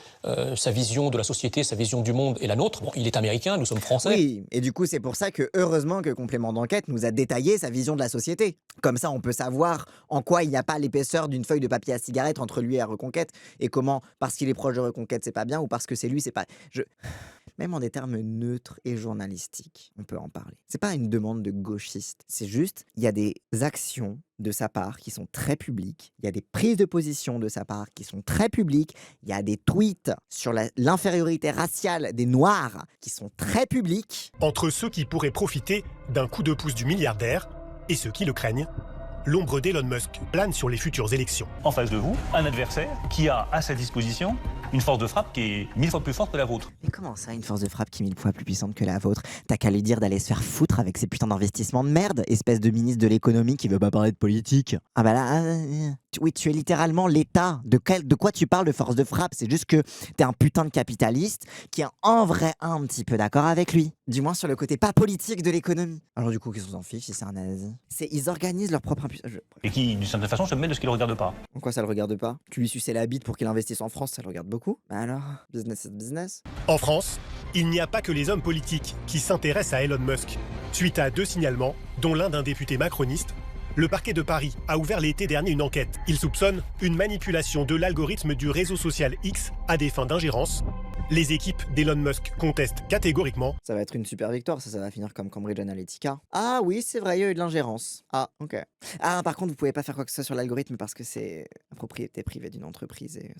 sa vision de la société, sa vision du monde et la nôtre. Bon, il est américain, nous sommes français. Oui, et du coup, c'est pour ça que, heureusement que Complément d'enquête nous a détaillé sa vision de la société. Comme ça, on peut savoir en quoi il n'y a pas l'épaisseur d'une feuille de papier à cigarette entre lui et Reconquête, et comment, parce qu'il est proche de Reconquête, c'est pas bien, ou parce que c'est lui, c'est pas... Même en des termes neutres et journalistiques, on peut en parler. C'est pas une demande de gauchiste, c'est juste, il y a des actions de sa part qui sont très publiques, il y a des prises de position de sa part qui sont très publiques, il y a des tweets sur l'infériorité raciale des Noirs qui sont très publics. Entre ceux qui pourraient profiter d'un coup de pouce du milliardaire et ceux qui le craignent, l'ombre d'Elon Musk plane sur les futures élections. En face de vous, un adversaire qui a à sa disposition une force de frappe qui est 1000 fois plus forte que la vôtre. Mais comment ça, une force de frappe qui est 1000 fois plus puissante que la vôtre? T'as qu'à lui dire d'aller se faire foutre avec ces putains d'investissements de merde, espèce de ministre de l'économie qui veut pas parler de politique. Ah bah là, oui, tu es littéralement l'État. De quoi tu parles de force de frappe? C'est juste que t'es un putain de capitaliste qui est en vrai un petit peu d'accord avec lui. Du moins sur le côté pas politique de l'économie. Alors du coup, qu'est-ce qu'on s'en fiche si c'est un nazi? Ils organisent leur propre impuissance. Et qui, d'une certaine façon, se mêle de ce qu'il ne regarde pas. En quoi ça le regarde pas? Tu lui suçais la bite pour qu'il investisse en France, ça le regarde beaucoup. Bah alors, business is business. En France, il n'y a pas que les hommes politiques qui s'intéressent à Elon Musk. Suite à 2 signalements, dont l'un d'un député macroniste, le parquet de Paris a ouvert l'été dernier une enquête. Il soupçonne une manipulation de l'algorithme du réseau social X à des fins d'ingérence. Les équipes d'Elon Musk contestent catégoriquement. Ça va être une super victoire, ça va finir comme Cambridge Analytica. Ah oui, c'est vrai, il y a eu de l'ingérence. Ah, ok. Ah, par contre, vous pouvez pas faire quoi que ce soit sur l'algorithme parce que c'est la propriété privée d'une entreprise et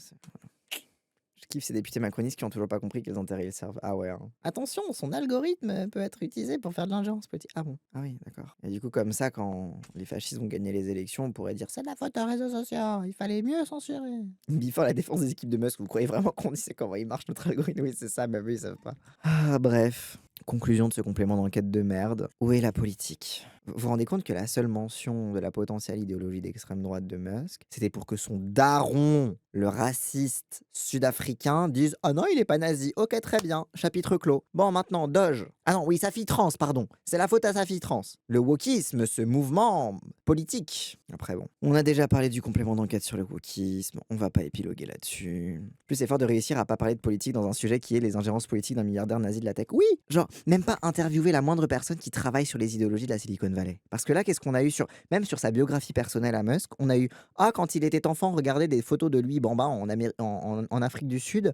je kiffe ces députés macronistes qui ont toujours pas compris quels intérêts ils servent. Ah ouais. Hein. Attention, son algorithme peut être utilisé pour faire de l'ingérence politique. Ah bon? Ah oui, d'accord. Et du coup, comme ça, quand les fascistes vont gagner les élections, on pourrait dire c'est de la faute d'un réseau social, il fallait mieux censurer. Biffant la défense des équipes de Musk, vous croyez vraiment qu'on sait comment il marche notre algorithme? Oui, c'est ça, mais oui, ils savent pas. Ah, bref. Conclusion de ce complément d'enquête de merde. Où est la politique? Vous vous rendez compte que la seule mention de la potentielle idéologie d'extrême droite de Musk, c'était pour que son daron, le raciste sud-africain, dise « Ah non, il est pas nazi, ok, très bien, chapitre clos. Bon, maintenant, Doge. Ah non, oui, sa fille trans, pardon. C'est la faute à sa fille trans. Le wokisme, ce mouvement politique. » Après, bon, on a déjà parlé du complément d'enquête sur le wokisme, on va pas épiloguer là-dessus. Plus c'est fort de réussir à pas parler de politique dans un sujet qui est les ingérences politiques d'un milliardaire nazi de la tech. Oui, genre, même pas interviewer la moindre personne qui travaille sur les idéologies de la Silicon Valley. Parce que là, qu'est-ce qu'on a eu même sur sa biographie personnelle à Musk, on a eu quand il était enfant, regardez des photos de lui bamba en Afrique du Sud.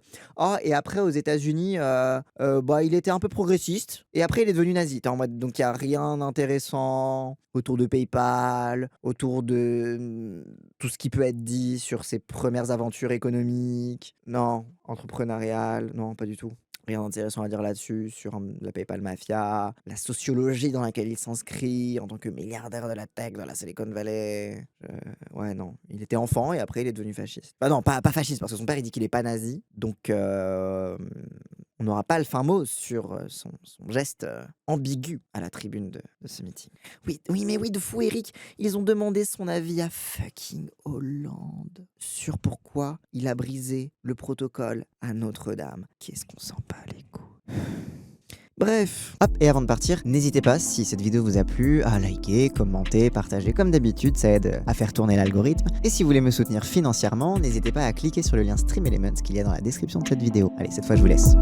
Et après aux États-Unis, il était un peu progressiste. Et après, il est devenu nazi. T'es en mode, donc il y a rien d'intéressant autour de PayPal, autour de tout ce qui peut être dit sur ses premières aventures économiques. Non, entrepreneuriales, non, pas du tout. Rien d'intéressant à dire là-dessus, sur la PayPal Mafia, la sociologie dans laquelle il s'inscrit en tant que milliardaire de la tech dans la Silicon Valley. Ouais, non. Il était enfant et après il est devenu fasciste. Bah non, pas fasciste, parce que son père il dit qu'il est pas nazi. Donc on n'aura pas le fin mot sur son geste ambigu à la tribune de ce meeting. Oui, mais oui, de fou, Eric. Ils ont demandé son avis à fucking Hollande sur pourquoi il a brisé le protocole à Notre-Dame. Qu'est-ce qu'on s'en bat les couilles. Bref, hop, et avant de partir, n'hésitez pas, si cette vidéo vous a plu, à liker, commenter, partager, comme d'habitude, ça aide à faire tourner l'algorithme. Et si vous voulez me soutenir financièrement, n'hésitez pas à cliquer sur le lien Stream Elements qu'il y a dans la description de cette vidéo. Allez, cette fois je vous laisse.